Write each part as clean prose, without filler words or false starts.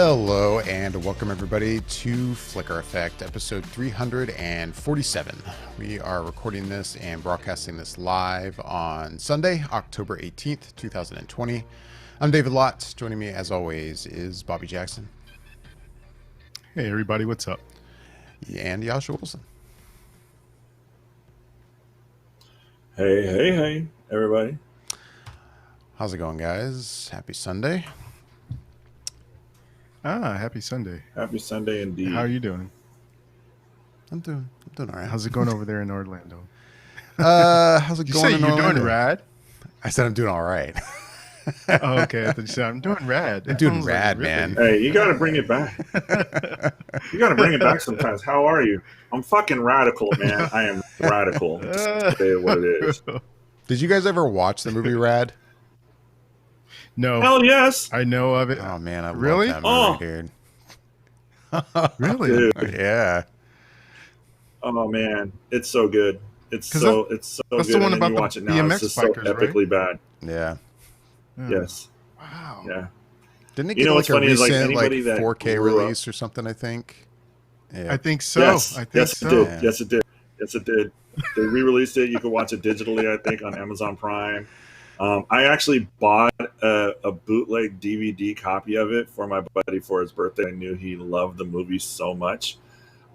Hello and welcome everybody to Flicker Effect, episode 347. We are recording this and broadcasting this live on Sunday, October 18th, 2020. I'm David Lott. Joining me as always is Bobby Jackson. Hey everybody, what's up? And Yasha Wilson. Hey, everybody. How's it going, guys? Happy Sunday. Happy Sunday. Happy Sunday indeed. How are you doing? I'm doing all right. How's it going over there in Orlando? How's it You going say in you're Orlando? doing rad? I said I'm doing all right. Oh, okay. I thought you said I'm doing rad. I'm doing I was like, rad, really? man. Hey, you gotta bring it back. You gotta bring it back sometimes. How are you? I'm fucking radical, man. I am radical. Just say what it is. Did you guys ever watch the movie Rad? No, Hell yes. I know of it. Oh man, I Really? love that movie, dude. Really? Dude. Yeah. Oh man, it's so good. It's 'Cause so that's good. the one And then about you the watch it now. BMX It's just so bikers, right? epically bad. Yeah. Yes. Wow. Yeah. Didn't it You get know like what's a funny is, like, recent anybody that 4K grew up- release or something, I think? Yeah. I think so. Yes. I think Yes, so. it did. Yeah. Yes, it did. Yes, it did. They re-released it. You can watch it digitally, I think, on Amazon Prime. I actually bought a bootleg DVD copy of it for my buddy for his birthday. I knew he loved the movie so much.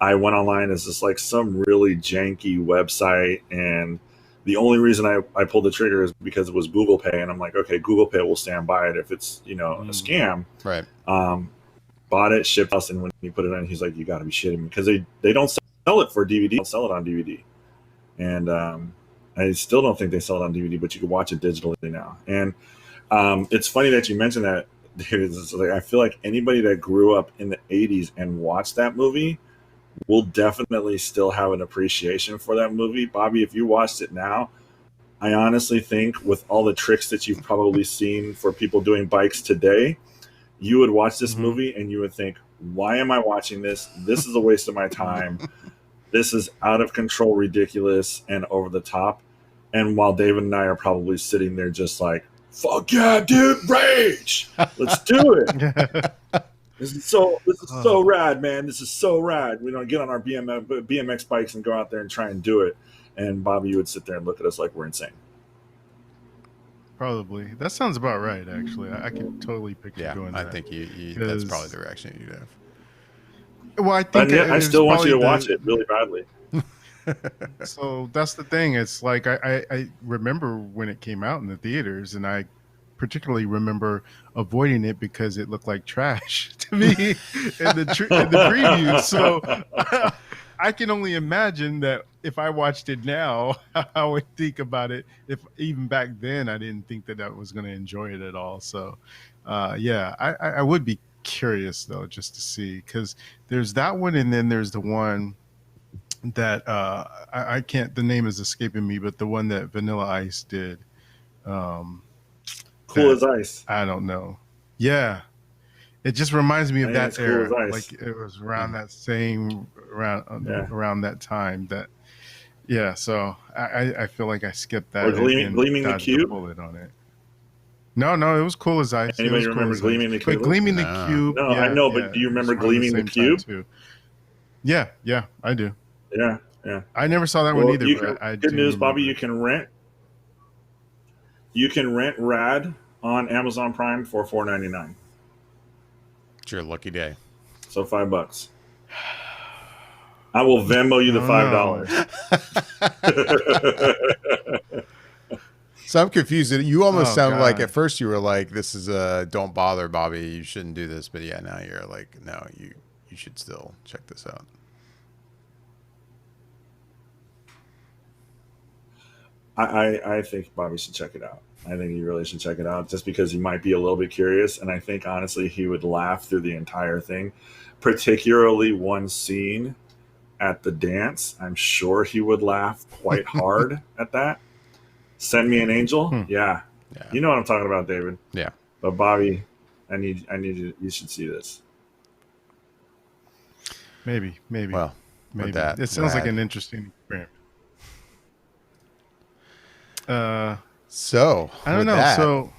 I went online as just like some really janky website, and the only reason I pulled the trigger is because it was Google Pay, and I'm like, okay, Google Pay will stand by it if it's a scam. Right. Bought it, shipped us, and when he put it in, he's like, you got to be shitting me, because they don't sell it for DVD. They don't sell it on DVD, and I still don't think they sell it on DVD, but you can watch it digitally now. And it's funny that you mentioned that, dude. It's like, I feel like anybody that grew up in the 80s and watched that movie will definitely still have an appreciation for that movie. Bobby, if you watched it now, I honestly think with all the tricks that you've probably seen for people doing bikes today, you would watch this movie and you would think, why am I watching this? This is a waste of my time. This is out of control, ridiculous, and over the top. And while David and I are probably sitting there just like, fuck yeah, dude, rage. Let's do it. This is so rad, man. This is so rad. We don't get on our BMX bikes and go out there and try and do it. And Bobby, you would sit there and look at us like we're insane. Probably. That sounds about right, actually. I can totally picture Yeah. doing I that. think you that's 'Cause- probably the reaction you'd have. Well, I But think yet, I it's still want you to probably watch it really badly. So that's the thing. It's like I remember when it came out in the theaters, and I particularly remember avoiding it because it looked like trash to me in the preview. So I can only imagine that if I watched it now, I would think about it. If even back then I didn't think that I was going to enjoy it at all. So yeah, I would be curious though, just to see, because there's that one, and then there's the one that I can't, the name is escaping me, but the one that Vanilla Ice did. Cool as ice. I don't know. Yeah. It just reminds me of Man, that it's cool era. as ice. Like it was around that same Yeah. around that time that so I feel like I skipped that. Or Gleaming the dodged a Cube? bullet on it. No, it was Cool as Ice. Anybody It was remember Cool as Gleaming Ice. the Cube? But Gleaming No. the Cube. No, I know, but do you it was remember around Gleaming the same time, Cube? too. Yeah, I do. Yeah. I never saw that Well, one either. you But can, I good do news, Bobby. remember. You can rent Rad on Amazon Prime for $4.99. It's your lucky day. So $5. I will Venmo you the Oh, $5. So I'm confused. You almost Oh, sounded like God. at first you were like, "This is don't bother, Bobby. You shouldn't do this." But yeah, now you're like, "No, you should still check this out." I think Bobby should check it out. I think he really should check it out, just because he might be a little bit curious, and I think honestly he would laugh through the entire thing, particularly one scene at the dance. I'm sure he would laugh quite hard at that. Send Me an Angel. Yeah. Yeah. You know what I'm talking about, David. Yeah. But Bobby, I need you should see this. maybe. Well, Maybe. with that, It sounds like Rad. an interesting experiment. So I don't with know. that, So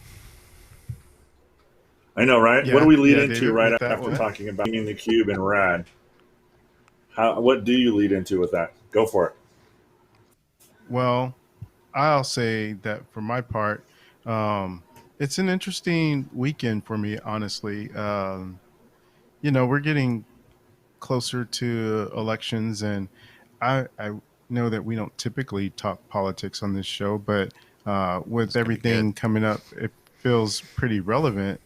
I know, right? What do Yeah, we lead yeah, into David, right with that after one. talking about Gaming the Cube and Rad? What do you lead into with that? Go for it. Well, I'll say that for my part, um, it's an interesting weekend for me, honestly. We're getting closer to elections, and I know that we don't typically talk politics on this show, but with It's gonna be good. everything coming up, it feels pretty relevant.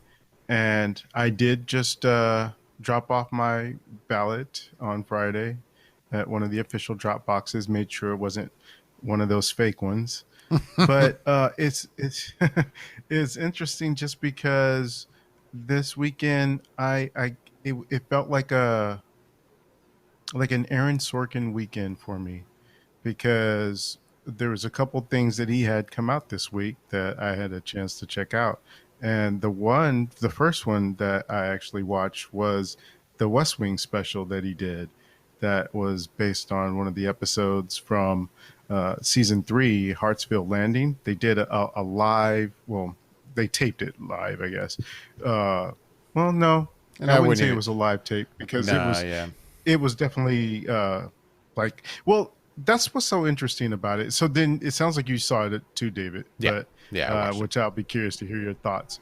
And I did just drop off my ballot on Friday at one of the official drop boxes, made sure it wasn't one of those fake ones. But it's it's interesting just because this weekend it felt like an Aaron Sorkin weekend for me because there was a couple things that he had come out this week that I had a chance to check out. And the first one that I actually watched was the West Wing special that he did that was based on one of the episodes from season 3, Hartsfield Landing. They did a live, well, they taped it live, I guess. Uh, well, no, And I I wouldn't wouldn't say it even. was a live tape because it Nah, was yeah, it was definitely like, well, that's what's so interesting about it. So then it sounds like you saw it too, David, yeah, but yeah. I watched it. which I'll be curious to hear your thoughts.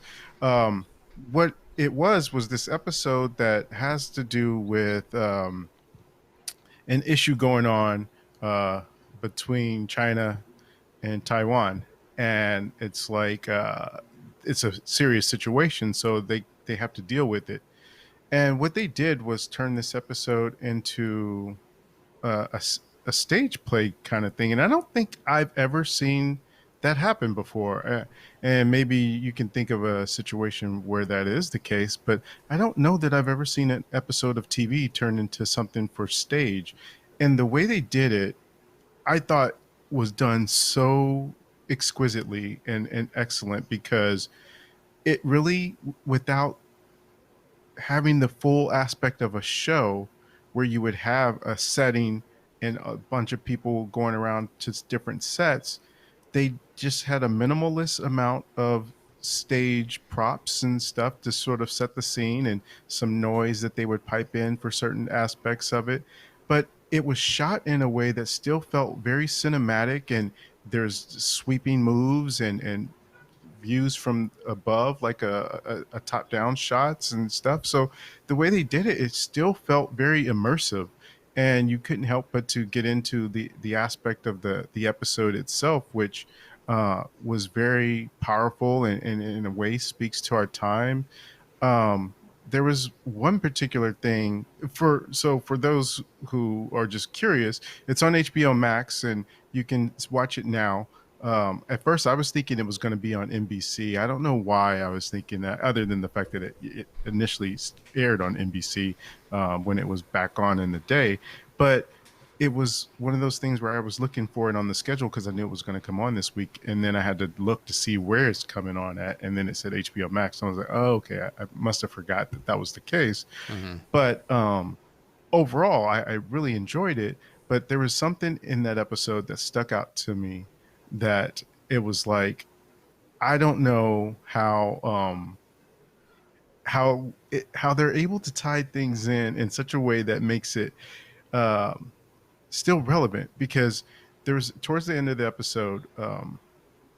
What it was this episode that has to do with an issue going on uh, between China and Taiwan, and it's like it's a serious situation, so they have to deal with it. And what they did was turn this episode into a stage play kind of thing. And I don't think I've ever seen that happen before. And maybe you can think of a situation where that is the case, but I don't know that I've ever seen an episode of TV turned into something for stage. And the way they did it, I thought was done so exquisitely and excellent because it really, without having the full aspect of a show where you would have a setting and a bunch of people going around to different sets, they just had a minimalist amount of stage props and stuff to sort of set the scene and some noise that they would pipe in for certain aspects of it. But it was shot in a way that still felt very cinematic, and there's sweeping moves and views from above, like a top down shots and stuff. So the way they did it, it still felt very immersive. And you couldn't help but to get into the aspect of the episode itself, which was very powerful and in a way speaks to our time. There was one particular thing for those who are just curious, it's on HBO Max and you can watch it now. At first, I was thinking it was going to be on NBC. I don't know why I was thinking that, other than the fact that it initially aired on NBC when it was back on in the day. But it was one of those things where I was looking for it on the schedule because I knew it was going to come on this week, and then I had to look to see where it's coming on at, and then it said HBO Max. And I was like, oh, okay, I must have forgot that that was the case. Hmm. But overall, I really enjoyed it. But there was something in that episode that stuck out to me that it was like, I don't know how they're able to tie things in such a way that makes it um, still relevant because there's towards the end of the episode,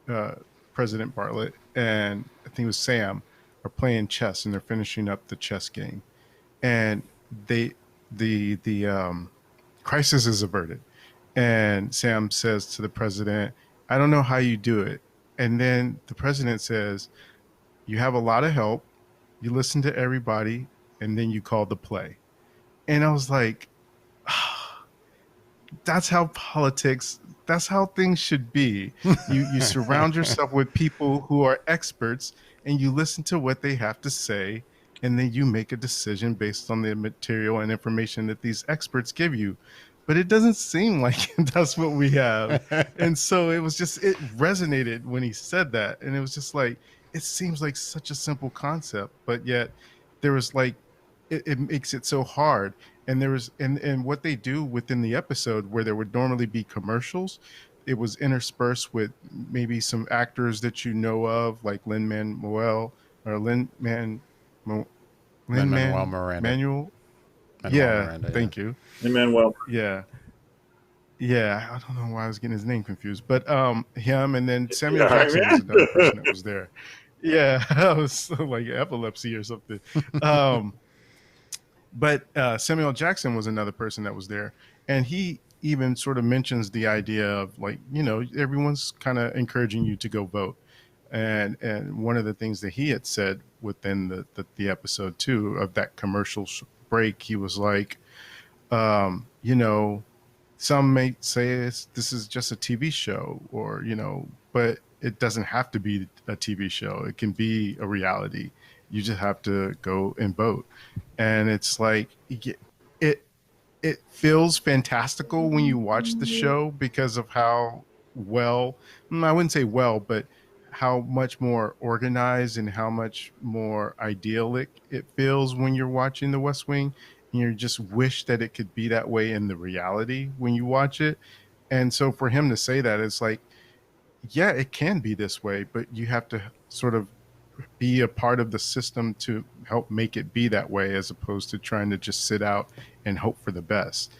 uh, President Bartlett and I think it was Sam are playing chess and they're finishing up the chess game, and they the crisis is averted, and Sam says to the president, "I don't know how you do it," and then the president says, "You have a lot of help, you listen to everybody, and then you call the play." And I was like, that's how politics, that's how things should be. You surround yourself with people who are experts and you listen to what they have to say, and then you make a decision based on the material and information that these experts give you. But it doesn't seem like that's what we have. And so it was just, it resonated when he said that, and it was just like, it seems like such a simple concept, but yet there was like, it makes it so hard. And there was, and what they do within the episode where there would normally be commercials, it was interspersed with maybe some actors that you know of, like Lin Manuel or Lin Man. Mo- Lin-Manuel Lin-Man, Miranda. Manuel. Manuel Yeah, Miranda, yeah. thank you. Emmanuel. Yeah, yeah. I don't know why I was getting his name confused, but him and then Yeah, Samuel all right, Jackson was another person that man. was there. Yeah, I was like epilepsy or something. Um, but Samuel Jackson was another person that was there, and he even sort of mentions the idea of like, everyone's kind of encouraging you to go vote, and one of the things that he had said within the episode too of that commercial break, he was like, you know, some may say this is just a TV show, or but it doesn't have to be a TV show. It can be a reality. You just have to go and vote, and it's like it it feels fantastical when you watch the show because of how well, I wouldn't say well, but how much more organized and how much more idyllic it feels when you're watching The West Wing. And you just wish that it could be that way in the reality when you watch it. And so for him to say that, it's like, yeah, it can be this way, but you have to sort of be a part of the system to help make it be that way, as opposed to trying to just sit out and hope for the best.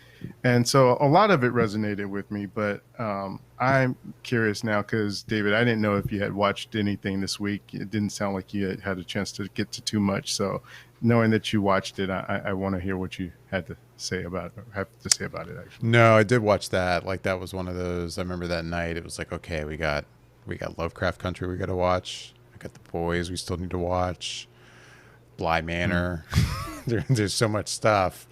And so a lot of it resonated with me, but I'm curious now because, David, I didn't know if you had watched anything this week. It didn't sound like you had a chance to get to too much. So knowing that you watched it, I want to hear what you had to say about, or have to say about it, actually. No, I did watch that. Like that was one of those. I remember that night. It was like, okay, we got Lovecraft Country we got to watch. We got The Boys we still need to watch. Bly Manor. There's so much stuff.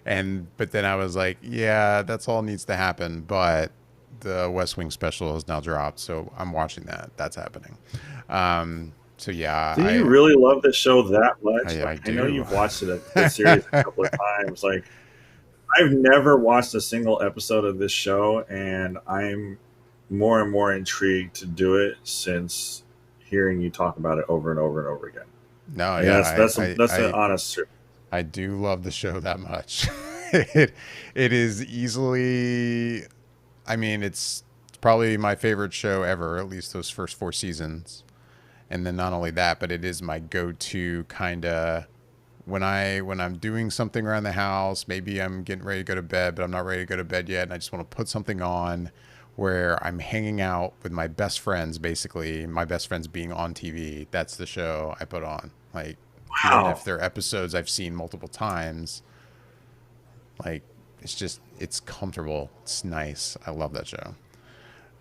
But then I was like, yeah, that's all needs to happen. But the West Wing special has now dropped, so I'm watching that. That's happening. So yeah, Do you really love this show that much? I I know do. you've watched the series a couple of times. Like, I've never watched a single episode of this show, and I'm more and more intrigued to do it since hearing you talk about it over and over and over again. No, Like, yeah, that's an honest truth. I do love the show that much. it is easily, I mean, it's probably my favorite show ever, at least those first 4 seasons. And then not only that, but it is my go-to kind of when I'm doing something around the house. Maybe I'm getting ready to go to bed, but I'm not ready to go to bed yet, and I just want to put something on where I'm hanging out with my best friends. Basically, my best friends being on TV. That's the show I put on. Like, even Wow. if they're episodes I've seen multiple times, like it's comfortable. It's nice. I love that show.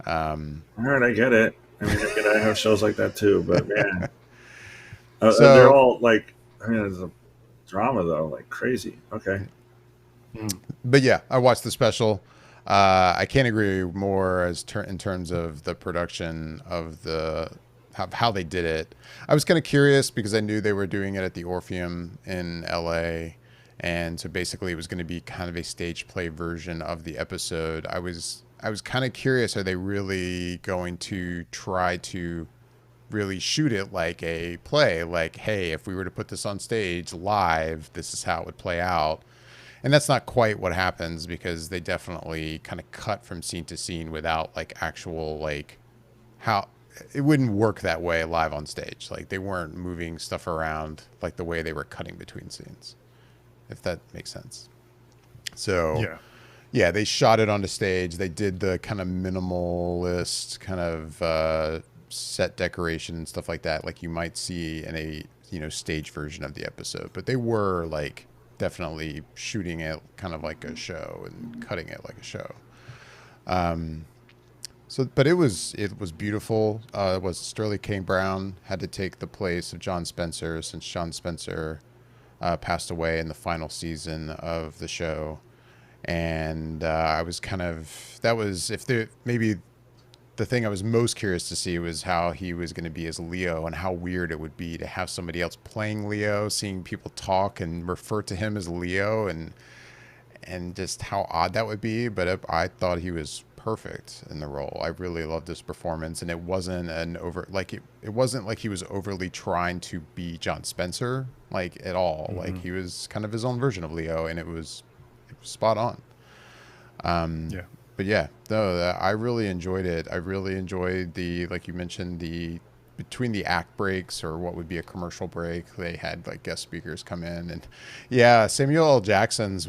All right, I get it. I mean, I have shows like that too, but man, they're So, all like, I mean, it's a drama though, like crazy. Okay. but yeah, I watched the special. I can't agree more in terms of the production of how they did it. I was kind of curious because I knew they were doing it at the Orpheum in LA, and so basically it was going to be kind of a stage play version of the episode. I was kind of curious, are they really going to try to really shoot it like a play? Like, hey, if we were to put this on stage live, this is how it would play out. And that's not quite what happens, because they definitely kind of cut from scene to scene without like actual, like, how it wouldn't work that way live on stage. Like, they weren't moving stuff around like the way they were cutting between scenes, if that makes sense. So Yeah. yeah, they shot it onto stage. They did the kind of minimalist kind of set decoration and stuff like that, like you might see in a stage version of the episode. But they were like definitely shooting it kind of like a show and cutting it like a show. So, but it was beautiful. It was Sterling K. Brown had to take the place of John Spencer, since John Spencer passed away in the final season of the show. And I was maybe the thing I was most curious to see was how he was going to be as Leo, and how weird it would be to have somebody else playing Leo, seeing people talk and refer to him as Leo, and just how odd that would be. But I thought he was perfect in the role. I really loved his performance, and it wasn't it wasn't like he was overly trying to be John Spencer, like, at all. Mm-hmm. Like, he was kind of his own version of Leo, and it was spot on. Yeah. But yeah, no, I really enjoyed it. I really enjoyed like you mentioned, the between the act breaks or what would be a commercial break, they had like guest speakers come in. And yeah, Samuel L. Jackson's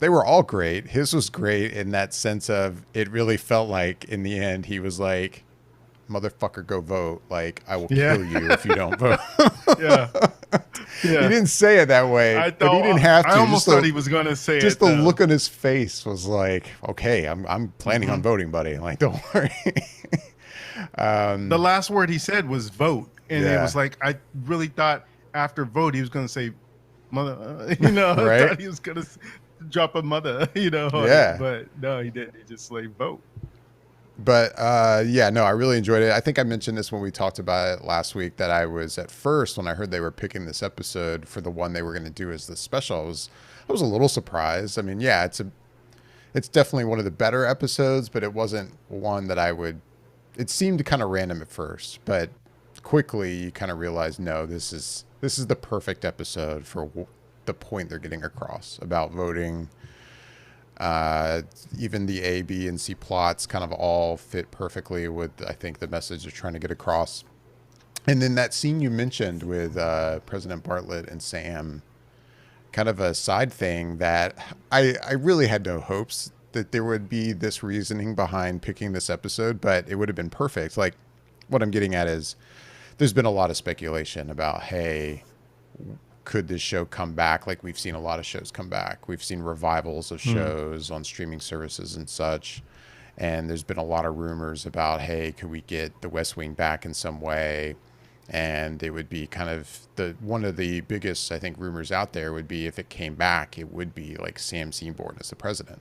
they were all great. His was great in that sense of it really felt like in the end he was like, motherfucker, go vote. Like, I will kill you if you don't vote. Yeah. He didn't say it that way, but he didn't have to. I almost thought he was going to say it. Just the look on his face was like, okay, I'm planning on voting, buddy. Like, don't worry. The last word he said was vote. And it was like, I really thought after vote, he was going to say, mother, you know, right? I thought he was going to drop a mother, you know. Yeah. But no, he didn't. He just like vote. But yeah, no, I really enjoyed it. I think I mentioned this when we talked about it last week, that I was at first, when I heard they were picking this episode for the one they were going to do as the special, I was a little surprised. I mean, yeah, it's definitely one of the better episodes, but it wasn't one that it seemed kind of random at first, but quickly you kind of realize, no, this is the perfect episode for the point they're getting across about voting. Even the A, B, and C plots kind of all fit perfectly with, I think, the message they're trying to get across. And then that scene you mentioned with President Bartlett and Sam, kind of a side thing that I really had no hopes that there would be this reasoning behind picking this episode, but it would have been perfect. Like, what I'm getting at is there's been a lot of speculation about, hey, could this show come back? Like, we've seen a lot of shows come back. We've seen revivals of shows on streaming services and such. And there's been a lot of rumors about, hey, could we get the West Wing back in some way? And it would be kind of one of the biggest, I think, rumors out there would be if it came back, it would be like Sam Seaborn as the president.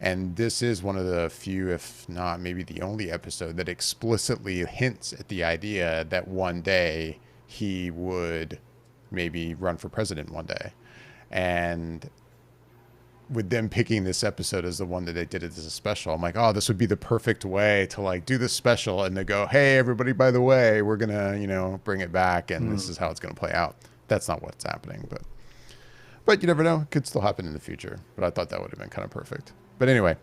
And this is one of the few, if not maybe the only episode that explicitly hints at the idea that one day he would maybe run for president one day. And with them picking this episode as the one that they did it as a special, I'm like, oh, this would be the perfect way to like do this special and they go, hey, everybody, by the way, we're going to, you know, bring it back and this is how it's going to play out. That's not what's happening, but you never know. It could still happen in the future. But I thought that would have been kind of perfect. But anyway,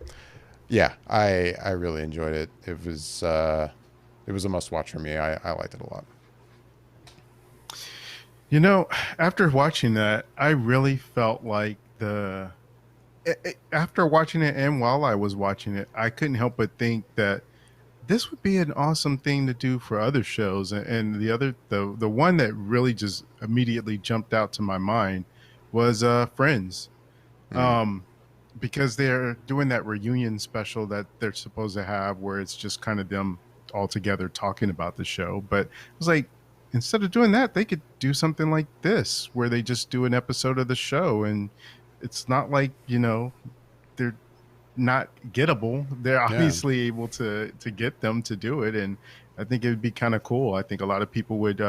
yeah, I really enjoyed it. It was a must watch for me. I liked it a lot. You know, after watching that, I really felt like after watching it and while I was watching it, I couldn't help but think that this would be an awesome thing to do for other shows. And the one that really just immediately jumped out to my mind was Friends. Because they're doing that reunion special that they're supposed to have where it's just kind of them all together talking about the show. But it was like, instead of doing that, they could do something like this where they just do an episode of the show. And it's not like, you know, they're not gettable. They're obviously able to get them to do it. And I think it would be kind of cool. I think a lot of people would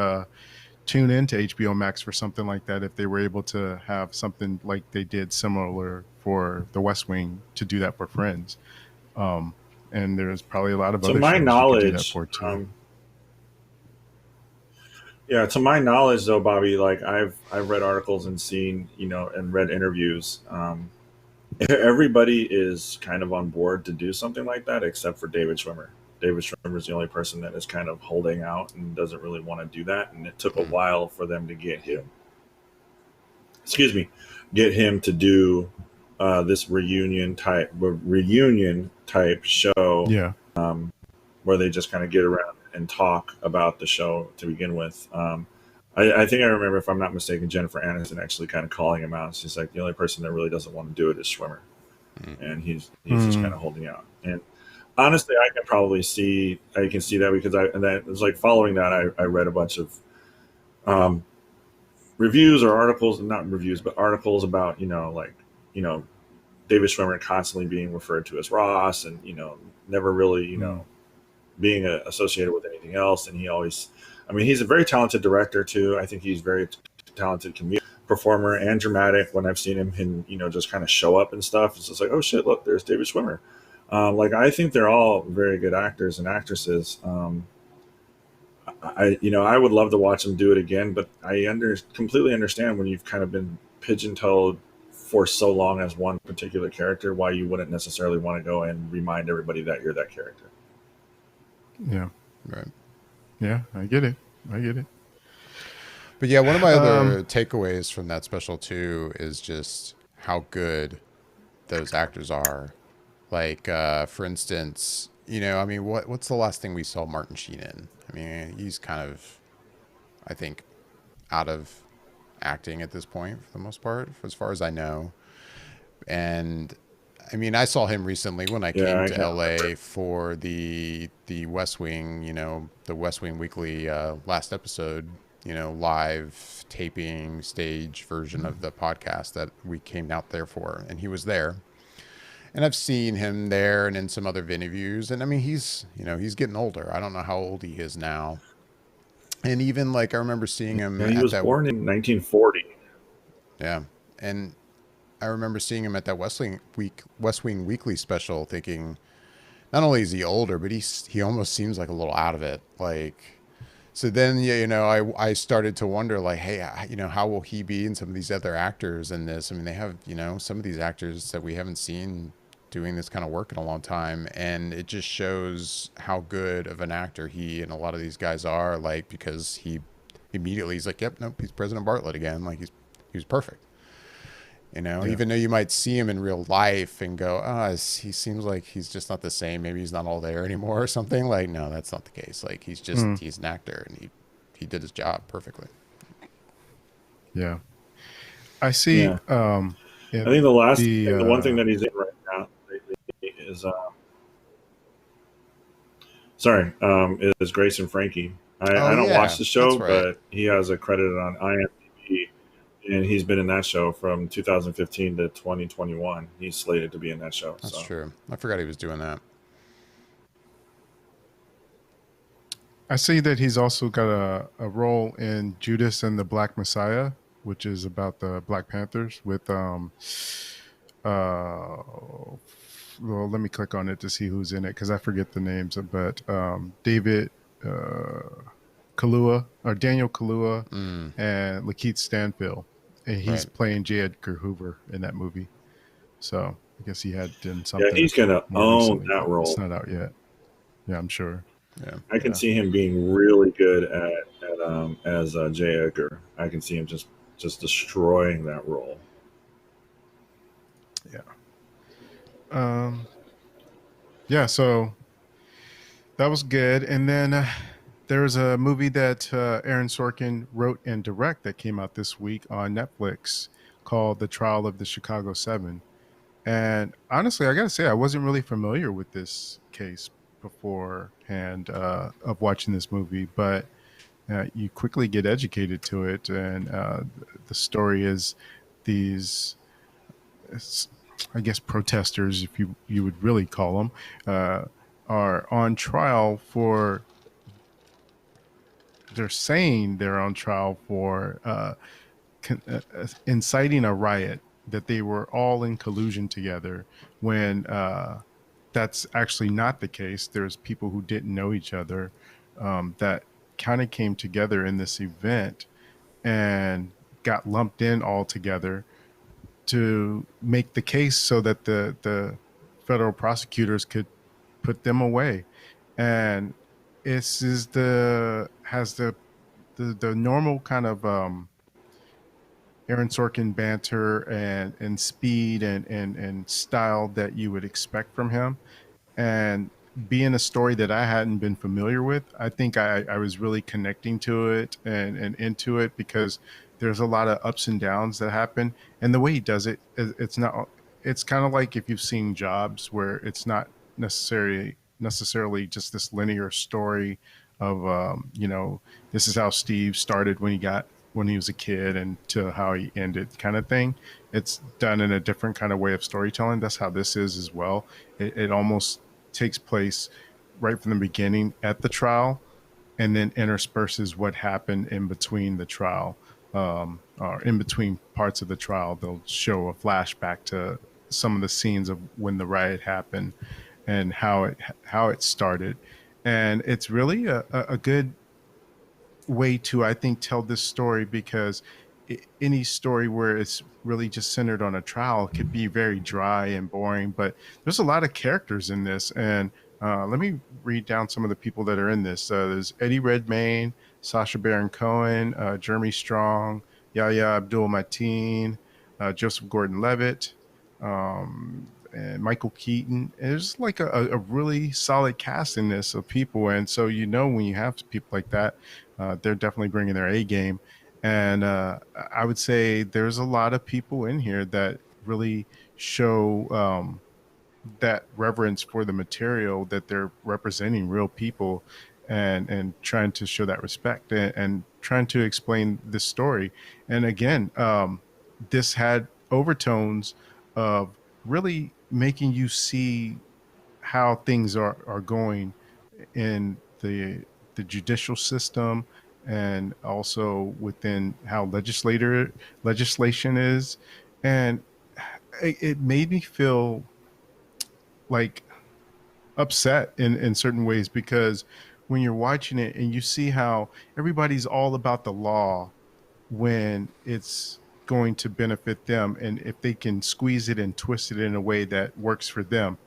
tune into HBO Max for something like that if they were able to have something like they did similar for The West Wing to do that for Friends. And there's probably a lot of other to my shows knowledge, you could do that for too. Yeah, to my knowledge, though, Bobby, like I've read articles and seen, you know, and read interviews. Everybody is kind of on board to do something like that, except for David Schwimmer. David Schwimmer is the only person that is kind of holding out and doesn't really want to do that. And it took a while for them to get him. Get him to do this reunion type show. Yeah. Where they just kind of get around and talk about the show to begin with. I think I remember, if I'm not mistaken, Jennifer Aniston actually kind of calling him out. She's like, the only person that really doesn't want to do it is Schwimmer. And he's just kind of holding out. And honestly, I can see that because it was like following that, I read a bunch of reviews or articles, not reviews, but articles about, David Schwimmer constantly being referred to as Ross and, never really, being associated with anything else. And he's a very talented director too. I think he's very talented comedic performer and dramatic. When I've seen him just kind of show up and stuff, it's just like, oh shit, look, there's David Schwimmer. I think they're all very good actors and actresses. I would love to watch them do it again, but I completely understand when you've kind of been pigeon-toed for so long as one particular character, why you wouldn't necessarily want to go and remind everybody that you're that character. Yeah. Right. Yeah, I get it. I get it. But yeah, one of my Um, other takeaways from that special too is just how good those actors are. Like, for instance, I mean, what's the last thing we saw Martin Sheen in? I mean, he's kind of, I think, out of acting at this point for the most part, as far as I know. And I mean, I saw him recently when I Yeah, came I to can't LA remember. for the West Wing, the West Wing Weekly last episode, live taping stage version of the podcast that we came out there for, and he was there. And I've seen him there and in some other interviews, and I mean, he's getting older. I don't know how old he is now. And even like I remember seeing him Yeah, he at was that, born in 1940. yeah, and I remember seeing him at that West Wing Weekly special, thinking not only is he older, but he almost seems like a little out of it. Like, so then yeah, I started to wonder like, hey, how will he be and some of these other actors in this? I mean, they have some of these actors that we haven't seen doing this kind of work in a long time, and it just shows how good of an actor he and a lot of these guys are. Like, because he immediately he's like, yep, nope, he's President Bartlett again. Like he was perfect. yeah. Even though you might see him in real life and go, he seems like he's just not the same. Maybe he's not all there anymore or something. Like, no, that's not the case. Like, Mm, he's an actor and he did his job perfectly. yeah. I see. Yeah, Yeah, I think the last the thing, the one thing that he's in right now lately is sorry, is Grace and Frankie. Oh I don't watch yeah, the show, that's right. but he has a credit on IMDb, and he's been in that show from 2015 to 2021. He's slated to be in that show. That's So true. I forgot he was doing that. I see that he's also got a role in Judas and the Black Messiah, which is about the Black Panthers with well, let me click on it to see who's in it because I forget the names, but David Kalua or Daniel Kalua Mm, and Lakeith Stanfield, and he's right. playing J. Edgar Hoover in that movie. So I guess he had done yeah, something he's gonna more own recently, that but it's role. not out yet. Yeah, I'm sure. Yeah. I can Yeah, see him being really good at as J. Edgar. I can see him just destroying that role. yeah. Um, yeah. So that was good. And then there was a movie that Aaron Sorkin wrote and direct that came out this week on Netflix called The Trial of the Chicago Seven. And honestly, I gotta say, I wasn't really familiar with this case beforehand of watching this movie, but you quickly get educated to it. And the story is these, I guess, protesters, if you would really call them, uh, are on trial for. They're saying they're on trial for inciting a riot, that they were all in collusion together when that's actually not the case. There's people who didn't know each other that kind of came together in this event and got lumped in all together to make the case so that the federal prosecutors could put them away. And this is the has the normal kind of Aaron Sorkin banter and speed and style that you would expect from him. And being a story that I hadn't been familiar with, I think I was really connecting to it and into it because there's a lot of ups and downs that happen. And the way he does it, it's not. It's kind of like if you've seen Jobs, where it's not necessarily just this linear story of this is how Steve started when he was a kid and to how he ended kind of thing. It's done in a different kind of way of storytelling. That's how this is as well. It almost takes place right from the beginning at the trial and then intersperses what happened in between the trial, or in between parts of the trial. They'll show a flashback to some of the scenes of when the riot happened and how it started. And it's really a good way to, I think, tell this story because any story where it's really just centered on a trial could be very dry and boring. But there's a lot of characters in this, and Let me read down some of the people that are in this. There's Eddie Redmayne, Sacha Baron Cohen, Jeremy Strong, Yahya Abdul-Mateen, Joseph Gordon-Levitt, and Michael Keaton. There's like a really solid cast in this of people, and so when you have people like that, they're definitely bringing their A game. And I would say there's a lot of people in here that really show that reverence for the material, that they're representing real people, and trying to show that respect, and trying to explain this story. And again, this had overtones of really making you see how things are going in the judicial system, and also within how legislation is. And it made me feel like upset in certain ways, because when you're watching it and you see how everybody's all about the law when it's going to benefit them, and if they can squeeze it and twist it in a way that works for them.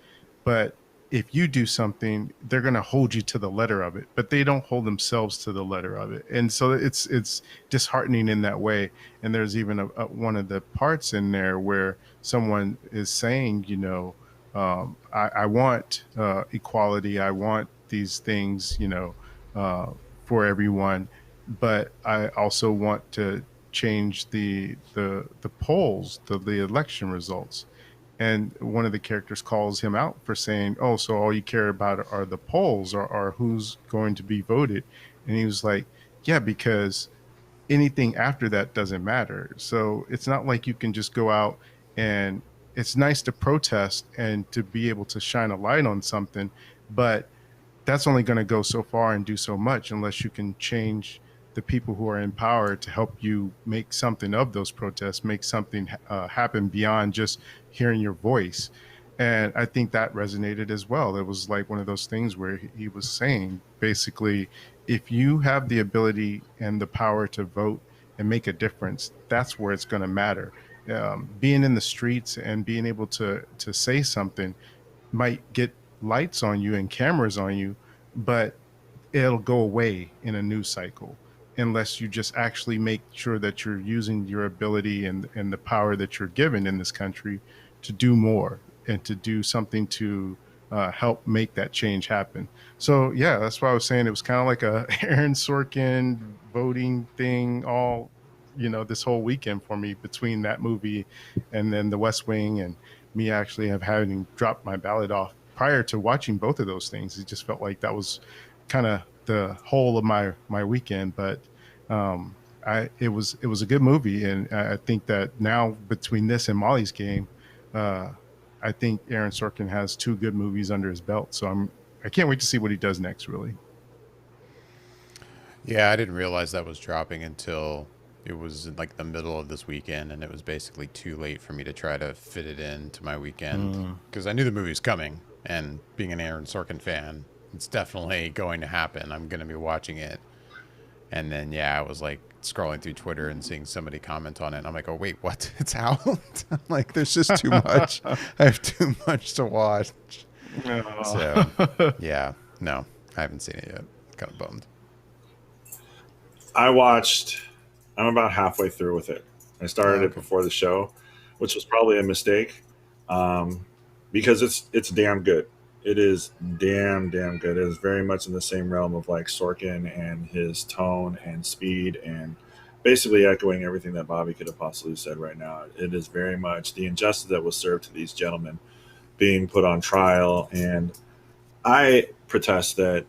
But if you do something, they're going to hold you to the letter of it, but they don't hold themselves to the letter of it. And so it's disheartening in that way. And there's even one of the parts in there where someone is saying, I want equality. I want these things, for everyone, but I also want to change the polls, the election results. And one of the characters calls him out for saying, "Oh, so all you care about are the polls, or who's going to be voted?" And he was like, "Yeah, because anything after that doesn't matter. So it's not like you can just go out, and it's nice to protest and to be able to shine a light on something, but that's only going to go so far and do so much unless you can change the people who are in power to help you make something of those protests, make something happen beyond just hearing your voice." And I think that resonated as well. It was like one of those things where he was saying, basically, if you have the ability and the power to vote and make a difference, that's where it's going to matter. Being in the streets and being able to say something might get lights on you and cameras on you, but it'll go away in a news cycle unless you just actually make sure that you're using your ability and the power that you're given in this country to do more and to do something to help make that change happen. So yeah, that's why I was saying it was kind of like a Aaron Sorkin voting thing all, this whole weekend for me, between that movie and then The West Wing, and me actually having dropped my ballot off prior to watching both of those things. It just felt like that was kind of the whole of my weekend. But it was a good movie, and I think that now between this and Molly's Game, I think Aaron Sorkin has two good movies under his belt. So I can't wait to see what he does next, really. Yeah, I didn't realize that was dropping until it was in like the middle of this weekend, and it was basically too late for me to try to fit it into my weekend, because I knew the movie was coming, and being an Aaron Sorkin fan, it's definitely going to happen. I'm going to be watching it. And then, yeah, I was like scrolling through Twitter and seeing somebody comment on it. And I'm like, oh, wait, what? It's out? I'm like, there's just too much. I have too much to watch. So, yeah, no, I haven't seen it yet. Kind of bummed. I'm about halfway through with it. I started it before the show, which was probably a mistake, because it's damn good. It is damn good. It is very much in the same realm of like Sorkin and his tone and speed, and basically echoing everything that Bobby could have possibly said right now. It is very much the injustice that was served to these gentlemen being put on trial. And I protest that,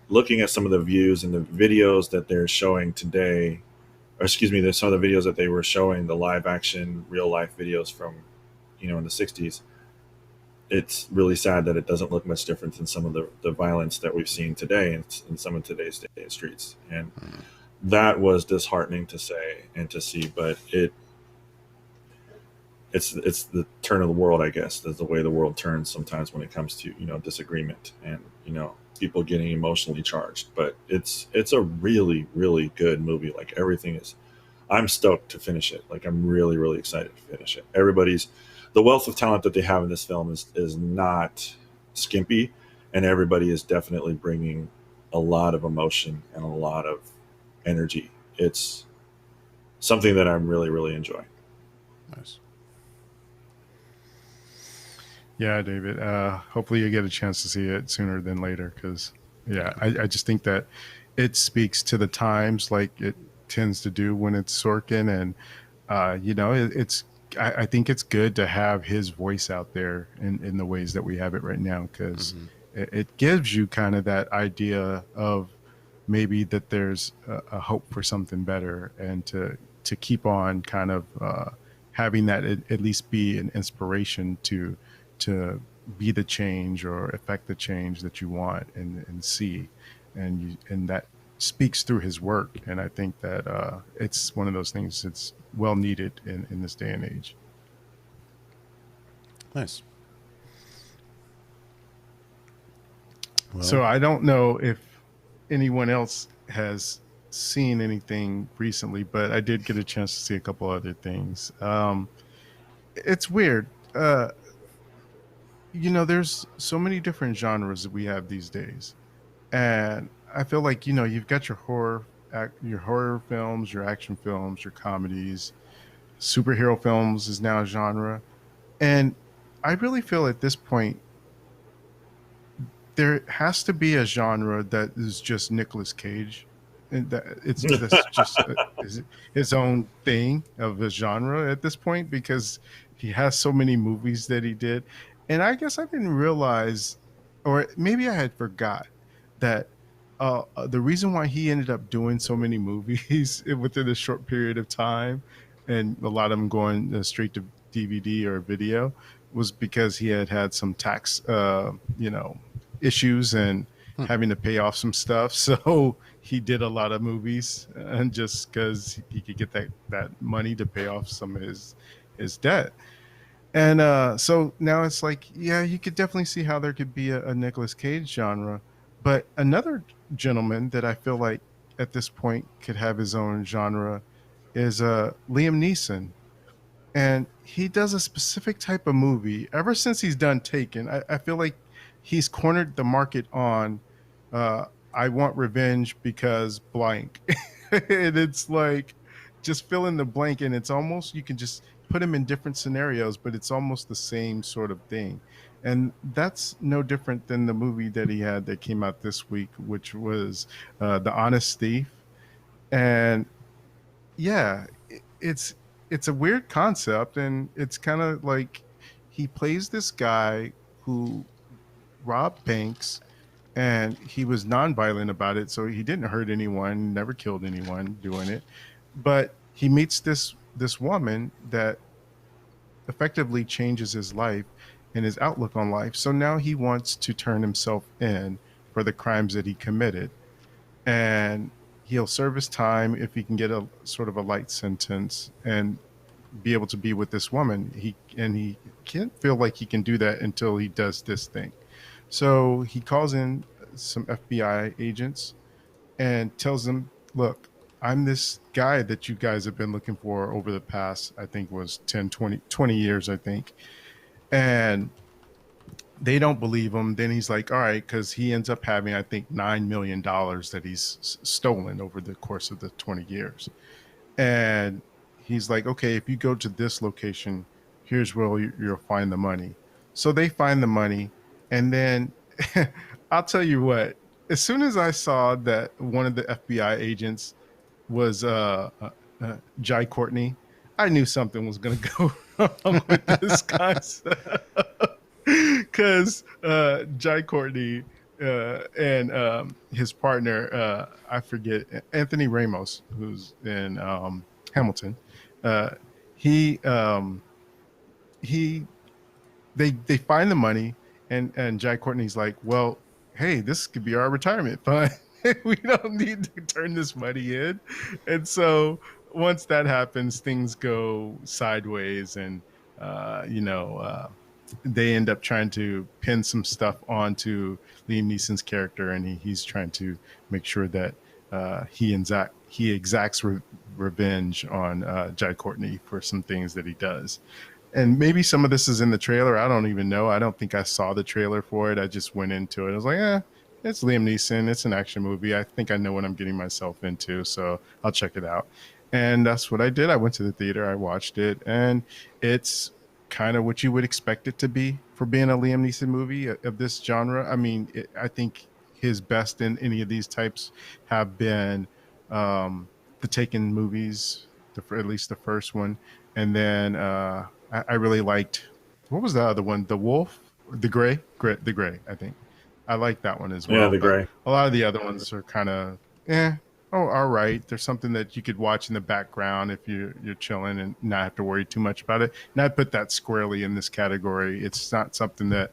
looking at some of the views and the videos that they're showing today, or excuse me, there's some of the videos that they were showing, the live action, real life videos from, in the 60s. It's really sad that it doesn't look much different than some of the violence that we've seen today in some of today's streets. And that was disheartening to say and to see, but it's the turn of the world, I guess. That's the way the world turns sometimes when it comes to, disagreement and, people getting emotionally charged. But it's a really, really good movie. Like, everything is, I'm stoked to finish it. Like, I'm really, really excited to finish it. The wealth of talent that they have in this film is not skimpy. and everybody is definitely bringing a lot of emotion and a lot of energy. It's something that I'm really, really enjoying. Nice. Yeah, David. Hopefully you get a chance to see it sooner than later because, yeah, I just think that it speaks to the times like it tends to do when it's Sorkin. And, I think it's good to have his voice out there in the ways that we have it right now because it gives you kind of that idea of maybe that there's a hope for something better and to keep on kind of having that at least be an inspiration to be the change or affect the change that you want and see, and that speaks through his work. And I think that it's one of those things that's well needed in this day and age. Nice. Well, So I don't know if anyone else has seen anything recently, but I did get a chance to see a couple other things. It's weird. There's so many different genres that we have these days, and I feel like you've got your horror films, your action films, your comedies. Superhero films is now a genre, and I really feel at this point there has to be a genre that is just Nicolas Cage, and that that's just his own thing of a genre at this point because he has so many movies that he did, and I guess I didn't realize, or maybe I had forgot that the reason why he ended up doing so many movies within a short period of time, and a lot of them going straight to DVD or video, was because he had some tax, issues and having to pay off some stuff. So he did a lot of movies, and just because he could get that money to pay off some of his debt. And so now it's like, yeah, you could definitely see how there could be a Nicolas Cage genre. But another gentleman that I feel like at this point could have his own genre is Liam Neeson. And he does a specific type of movie. Ever since he's done Taken, I feel like he's cornered the market on I want revenge because blank. And it's like just fill in the blank, and it's almost, you can just put him in different scenarios, but it's almost the same sort of thing. And that's no different than the movie that he had that came out this week, which was The Honest Thief. And yeah, it's a weird concept, and it's kind of like he plays this guy who robbed banks, and he was nonviolent about it, so he didn't hurt anyone, never killed anyone doing it. But he meets this woman that effectively changes his life and his outlook on life. So now he wants to turn himself in for the crimes that he committed, and he'll serve his time if he can get a sort of a light sentence and be able to be with this woman. He can't feel like he can do that until he does this thing. So he calls in some FBI agents and tells them, look, I'm this guy that you guys have been looking for over the past, I think was 10, 20 years, I think. And they don't believe him. Then he's like, all right, because he ends up having, I think, $9 million that he's stolen over the course of the 20 years. And he's like, okay, if you go to this location, here's where you'll find the money. So they find the money. And then I'll tell you what, as soon as I saw that one of the FBI agents was Jai Courtney, I knew something was going to go wrong with this concept. Because Jai Courtney and his partner, I forget, Anthony Ramos, who's in Hamilton, he they find the money, and Jai Courtney's like, well, hey, this could be our retirement fund. We don't need to turn this money in. And so once that happens, things go sideways, and they end up trying to pin some stuff onto Liam Neeson's character, and he's trying to make sure that he exacts revenge on Jai Courtney for some things that he does. and maybe some of this is in the trailer. I don't even know. I don't think I saw the trailer for it. I just went into it. I was like, it's Liam Neeson. It's an action movie. I think I know what I'm getting myself into, so I'll check it out. And that's what I did. I went to the theater. I watched it, and it's kind of what you would expect it to be for being a Liam Neeson movie of this genre. I mean, I think his best in any of these types have been the Taken movies, at least the first one, and then I really liked, what was the other one? The Wolf, the Gray, the Gray. I think I like that one as well. Yeah, the Gray. A lot of the other ones are kind of all right. There's something that you could watch in the background if you're chilling and not have to worry too much about it. And I put that squarely in this category. It's not something that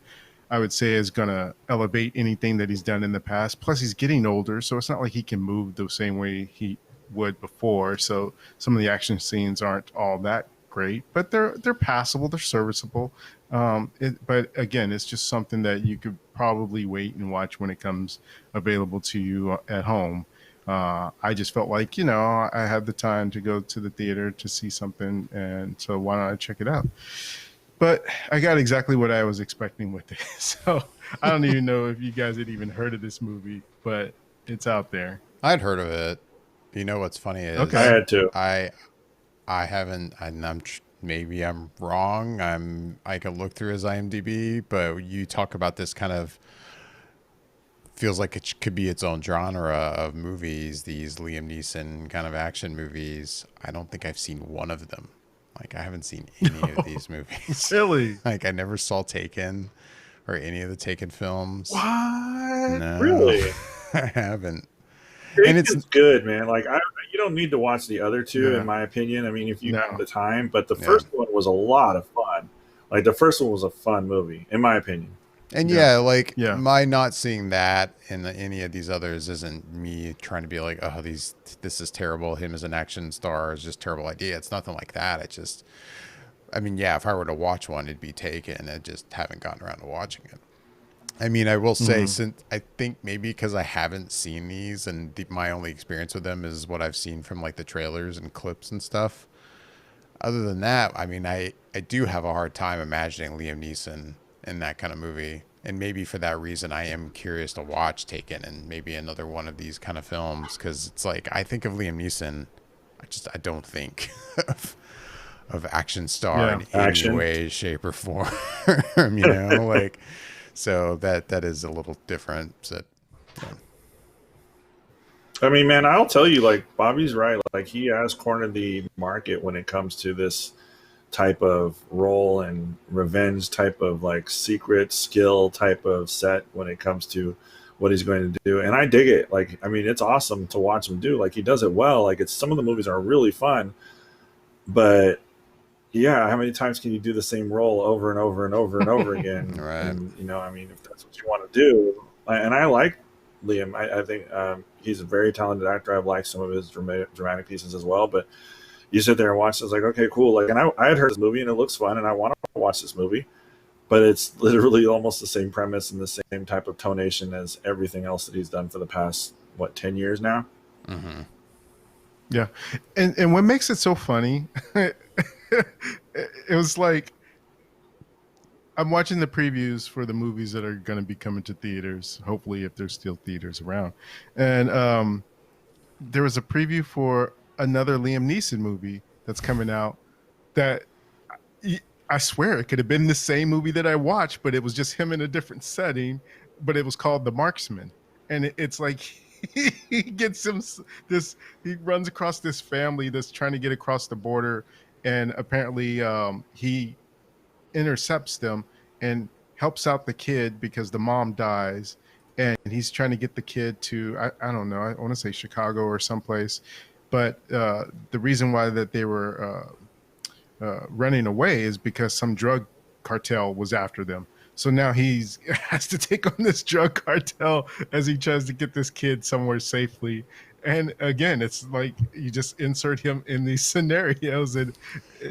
I would say is going to elevate anything that he's done in the past. Plus, he's getting older, so it's not like he can move the same way he would before. So some of the action scenes aren't all that great, but they're passable, they're serviceable. But again, it's just something that you could probably wait and watch when it comes available to you at home. I just felt like, I had the time to go to the theater to see something, and so why don't I check it out? But I got exactly what I was expecting with it. So I don't even know if you guys had even heard of this movie, but it's out there. I'd heard of it. You know what's funny is Okay. I had to. I haven't, and maybe I'm wrong. I can look through his IMDb, but you talk about this kind of feels like it could be its own genre of movies. These Liam Neeson kind of action movies. I don't think I've seen one of them. Like I haven't seen any of these movies. Really? Like I never saw Taken or any of the Taken films. What? No, Really? I haven't. And it's- it's good, man. Like you don't need to watch the other two, Yeah. in my opinion. I mean, if you No. have the time, but the Yeah. first one was a lot of fun. Like the first one was a fun movie, in my opinion. And Yeah. yeah, my not seeing that in any of these others isn't me trying to be like, oh, this is terrible. Him as an action star is just a terrible idea. It's nothing like that. I mean, yeah, if I were to watch one, it'd be Taken. I just haven't gotten around to watching it. I mean, I will say, since I think maybe because I haven't seen these and my only experience with them is what I've seen from like the trailers and clips and stuff. Other than that, I mean, I do have a hard time imagining Liam Neeson in that kind of movie. And maybe for that reason, I am curious to watch Taken and maybe another one of these kind of films. Because it's like, I think of Liam Neeson, I don't think of action star in any way, shape, or form. Like, so that is a little different. So, I mean, man, I'll tell you, like Bobby's right. Like he has cornered the market when it comes to this type of role and revenge type of like secret skill type of set when it comes to what he's going to do. And I dig it. Like, I mean, it's awesome to watch him do. Like he does it well. Like some of the movies are really fun, but yeah, how many times can you do the same role over and over and over and over again? Right. And, I mean, if that's what you want to do, and I like Liam. I think he's a very talented actor. I've liked some of his dramatic pieces as well, but you sit there and watch it, it's like, okay, cool. Like, and I had heard this movie and it looks fun and I want to watch this movie, but it's literally almost the same premise and the same type of tonation as everything else that he's done for the past, 10 years now? mm-hmm. Yeah. And what makes it so funny, it was like, I'm watching the previews for the movies that are going to be coming to theaters, hopefully if there's still theaters around. And there was a preview for another Liam Neeson movie that's coming out that I swear it could have been the same movie that I watched, but it was just him in a different setting, but it was called The Marksman. And it's like he gets he runs across this family that's trying to get across the border, and apparently he intercepts them and helps out the kid because the mom dies, and he's trying to get the kid to I don't know, I want to say Chicago or someplace, but the reason why that they were running away is because some drug cartel was after them. So now he has to take on this drug cartel as he tries to get this kid somewhere safely. And again, it's like you just insert him in these scenarios and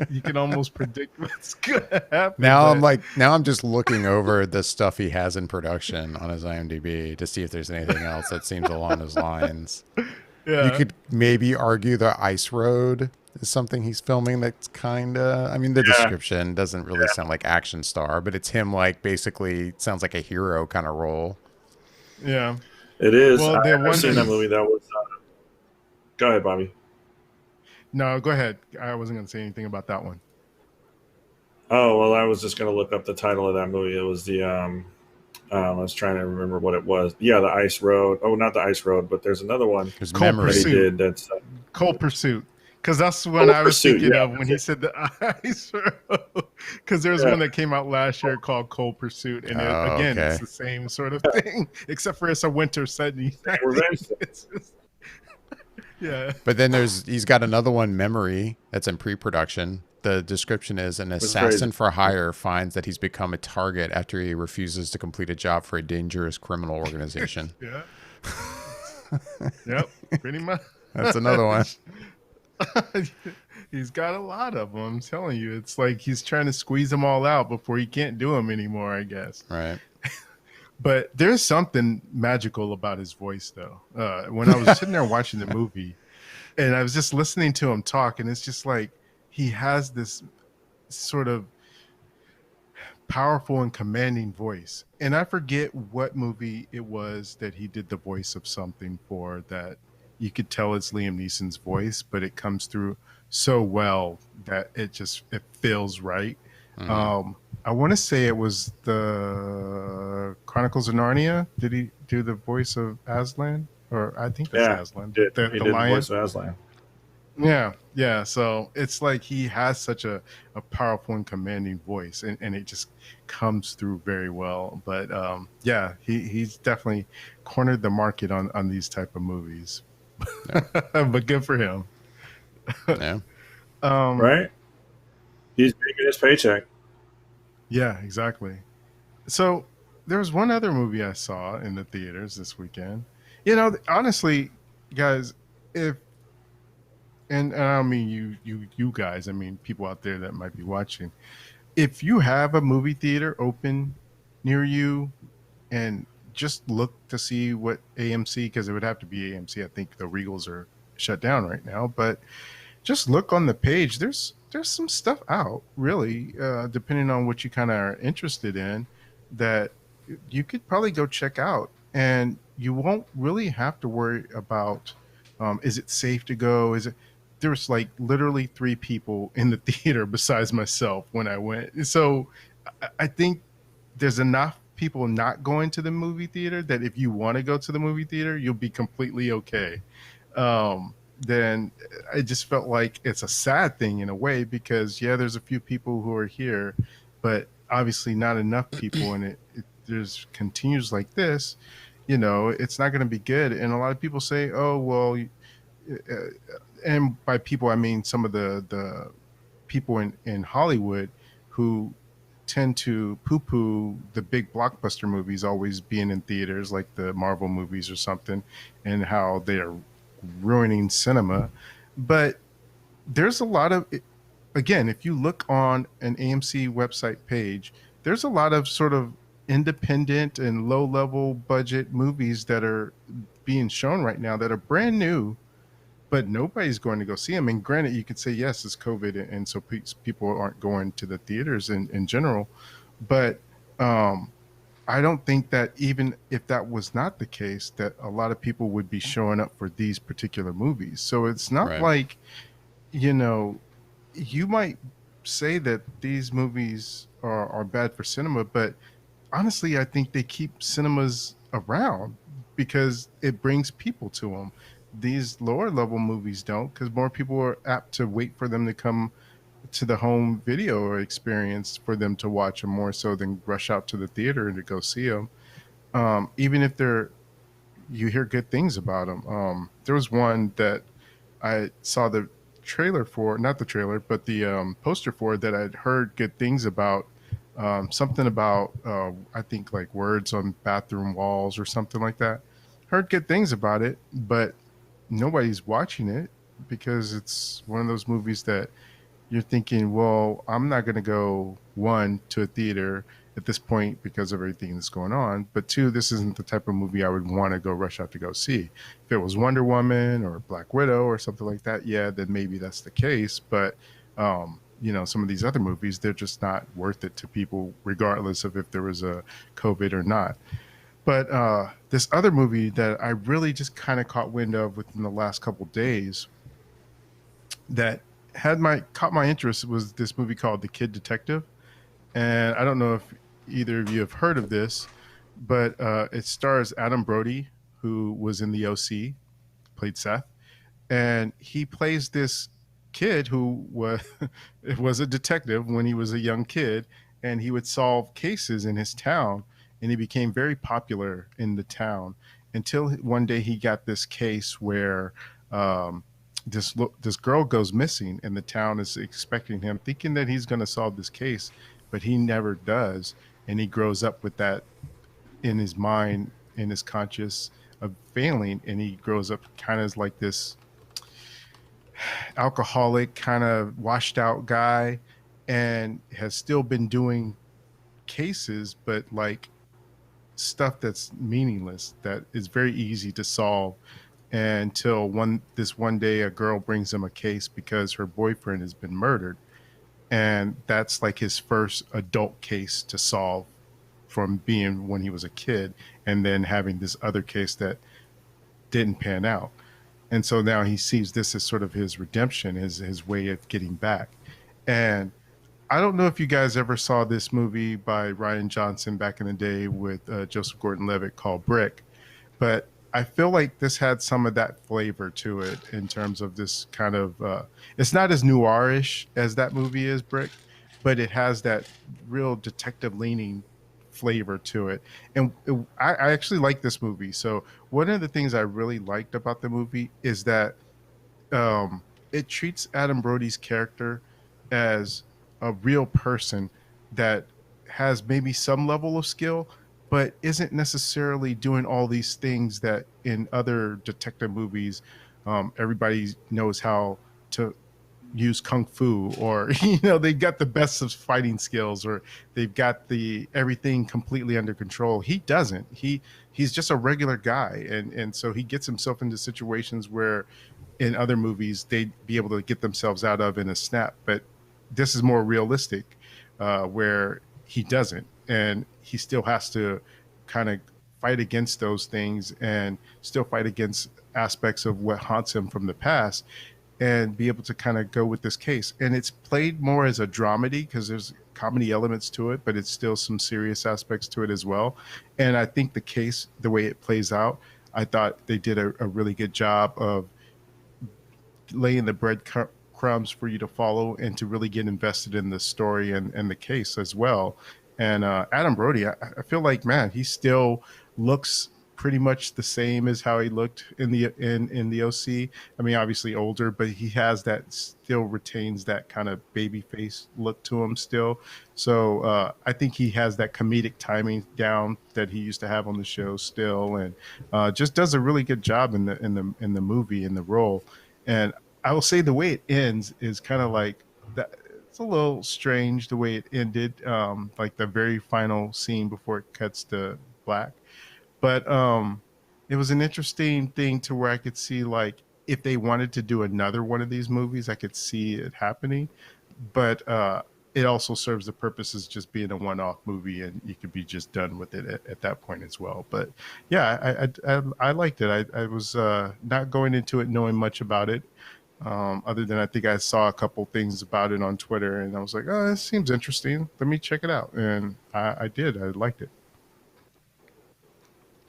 you can almost predict what's going to happen. Now I'm just looking over the stuff he has in production on his IMDb to see if there's anything else that seems along those lines. Yeah. You could maybe argue the Ice Road is something he's filming that's kind of, I mean, the Yeah, description doesn't really sound like action star, but it's him like basically sounds like a hero kind of role. Yeah. it is. Well, the I've one seen that that movie. That was. Go ahead, Bobby. no, go ahead. I wasn't going to say anything about that one. Oh well, I was just gonna look up the title of that movie. It was the I was trying to remember what it was. Yeah, the Ice Road. Oh, not the Ice Road, but there's another one His Cold memory. that he Pursuit. did. That's Cold Pursuit. Because that's what Cold I was Pursuit. thinking Yeah, of when that's he it. said the ice. Because there's Yeah, one that came out last year called Cold Pursuit, and Oh, again, it's okay. the same sort of thing, except for it's a winter setting. Revenge. It's just, yeah. But then he's got another one, Memory, that's in pre-production. The description is an It's crazy. assassin for hire finds that he's become a target after he refuses to complete a job for a dangerous criminal organization. Yeah. Yep. Pretty much. That's another one. He's got a lot of them. I'm telling you, it's like he's trying to squeeze them all out before he can't do them anymore, I guess. Right. But there's something magical about his voice, though. When I was sitting there watching the movie, and I was just listening to him talk, and it's just like he has this sort of powerful and commanding voice. And I forget what movie it was that he did the voice of something for, that you could tell it's Liam Neeson's voice, but it comes through so well that it feels right. Mhm. I want to say it was the Chronicles of Narnia. Did he do the voice of Aslan? Or I think that's Yeah, Aslan, he did. He the did the lion. voice of Aslan. Yeah, yeah. So it's like he has such a powerful and commanding voice, and it just comes through very well. But yeah, he's definitely cornered the market on these type of movies. Yeah. But good for him. Yeah. Right? He's making his paycheck. Yeah, exactly. So there was one other movie I saw in the theaters this weekend. Honestly, guys, if and I don't mean you guys, I mean people out there that might be watching. If you have a movie theater open near you, and just look to see what AMC, because it would have to be AMC. I think the Regals are shut down right now, but just look on the page. There's some stuff out, really, depending on what you kind of are interested in, that you could probably go check out, and you won't really have to worry about, is it safe to go? Is it? There was like literally three people in the theater besides myself when I went. So I think there's enough people not going to the movie theater that if you want to go to the movie theater, you'll be completely okay. Then I just felt like it's a sad thing in a way, because yeah, there's a few people who are here, but obviously not enough people, and it there's continues like this, it's not going to be good. And a lot of people say, oh well, and by people I mean some of the people in Hollywood who tend to poo-poo the big blockbuster movies always being in theaters, like the Marvel movies or something, and how they are ruining cinema. But there's a lot of, again, if you look on an AMC website page, there's a lot of sort of independent and low level budget movies that are being shown right now that are brand new, but nobody's going to go see them. And granted, you could say, yes, it's COVID, and so people aren't going to the theaters in general. But I don't think that even if that was not the case, that a lot of people would be showing up for these particular movies. So it's not Right. like, you know, you might say that these movies are bad for cinema, but honestly, I think they keep cinemas around because it brings people to them. These lower level movies don't, because more people are apt to wait for them to come to the home video experience for them to watch them, more so than rush out to the theater and to go see them. Even if you hear good things about them. There was one that I saw the trailer for, not the trailer, but the poster for, that I'd heard good things about. Something about, I think, like words on bathroom walls or something like that. Heard good things about it, but nobody's watching it because it's one of those movies that you're thinking, well, I'm not going to go, one, to a theater at this point because of everything that's going on. But two, this isn't the type of movie I would want to go rush out to go see. If it was Wonder Woman or Black Widow or something like that, yeah, then maybe that's the case. But some of these other movies, they're just not worth it to people, regardless of if there was a COVID or not. But this other movie that I really just kind of caught wind of within the last couple days that caught my interest was this movie called The Kid Detective. And I don't know if either of you have heard of this, but it stars Adam Brody, who was in the OC, played Seth, and he plays this kid who was a detective when he was a young kid, and he would solve cases in his town, and he became very popular in the town until one day he got this case where this girl goes missing, and the town is expecting him, thinking that he's going to solve this case, but he never does, and he grows up with that in his mind, in his conscious of failing, and he grows up kind of like this alcoholic, kind of washed out guy, and has still been doing cases, but like stuff that's meaningless, that is very easy to solve, until this one day a girl brings him a case because her boyfriend has been murdered, and that's like his first adult case to solve from being when he was a kid, and then having this other case that didn't pan out. And so now he sees this as sort of his redemption, his way of getting back. And I don't know if you guys ever saw this movie by Ryan Johnson back in the day with Joseph Gordon-Levitt called Brick, but I feel like this had some of that flavor to it in terms of this kind of it's not as noirish as that movie is, Brick, but it has that real detective leaning flavor to it. And I actually like this movie. So one of the things I really liked about the movie is that it treats Adam Brody's character as a real person that has maybe some level of skill, but isn't necessarily doing all these things that in other detective movies, everybody knows how to use kung fu, or they've got the best of fighting skills, or they've got everything completely under control. He doesn't. He's just a regular guy, and so he gets himself into situations where in other movies they'd be able to get themselves out of in a snap, but this is more realistic, where he doesn't, and he still has to kind of fight against those things and still fight against aspects of what haunts him from the past, and be able to kind of go with this case. And it's played more as a dramedy because there's comedy elements to it, but it's still some serious aspects to it as well. And I think the case, the way it plays out, I thought they did a really good job of laying the breadcrumbs for you to follow and to really get invested in the story and the case as well. And Adam Brody, I feel like, man, he still looks pretty much the same as how he looked in the OC. I mean, obviously older, but he has that, still retains that kind of baby face look to him still. So I think he has that comedic timing down that he used to have on the show still, and just does a really good job in the movie, in the role. And I will say the way it ends is kind of like that. It's a little strange the way it ended, like the very final scene before it cuts to black. But it was an interesting thing to where I could see, like, if they wanted to do another one of these movies, I could see it happening. But it also serves the purpose as just being a one-off movie, and you could be just done with it at that point as well. But yeah, I liked it. I was not going into it knowing much about it, other than I think I saw a couple things about it on Twitter, and I was like, oh, this seems interesting. Let me check it out. And I did. I liked it.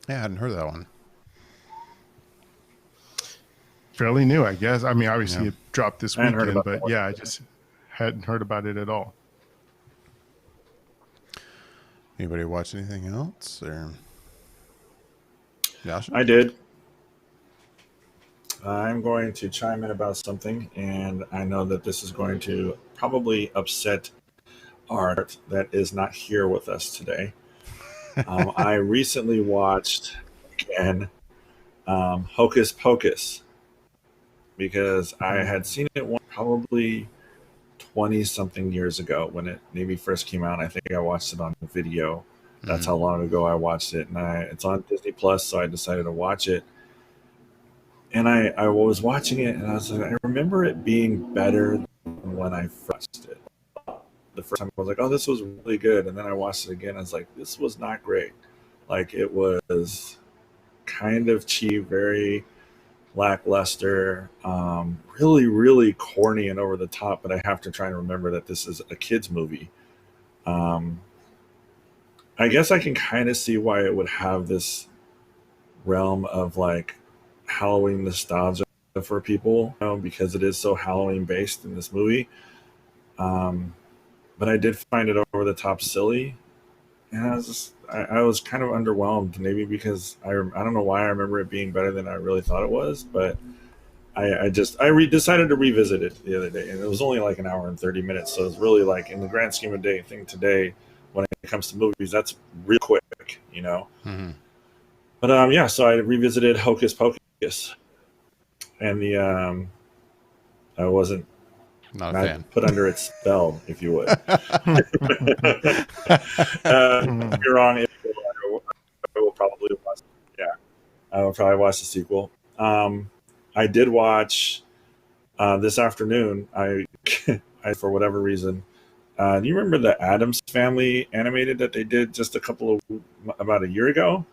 Yeah, I hadn't heard of that one. Fairly new, I guess. I mean, obviously it dropped this weekend, but that. Yeah, I just hadn't heard about it at all. Anybody watch anything else? Or Josh? I did. I'm going to chime in about something, and I know that this is going to probably upset Art that is not here with us today. I recently watched again Hocus Pocus, because I had seen it probably 20 something years ago when it maybe first came out. I think I watched it on video. That's how long ago I watched it, and it's on Disney Plus, so I decided to watch it. And I was watching it, and I was like, I remember it being better than when I first watched it. The first time I was like, oh, this was really good, and then I watched it again. I was like, this was not great. Like, it was kind of cheap, very lackluster, really, really corny and over the top. But I have to try and remember that this is a kids movie. I guess I can kind of see why it would have this realm of like Halloween nostalgia for people, because it is so Halloween based in this movie. But I did find it over the top silly, and I was kind of underwhelmed, maybe because I don't know why I remember it being better than I really thought it was, but I decided to revisit it the other day, and it was only like an hour and 30 minutes, so it's really like in the grand scheme of thing today when it comes to movies, that's real quick, Mm-hmm. But yeah, so I revisited Hocus Pocus, and I wasn't Not a fan. put under its spell, if you would. If you're wrong, I will probably watch. Yeah, I will probably watch the sequel. I did watch this afternoon. I for whatever reason. Do you remember the Addams Family animated that they did just about a year ago?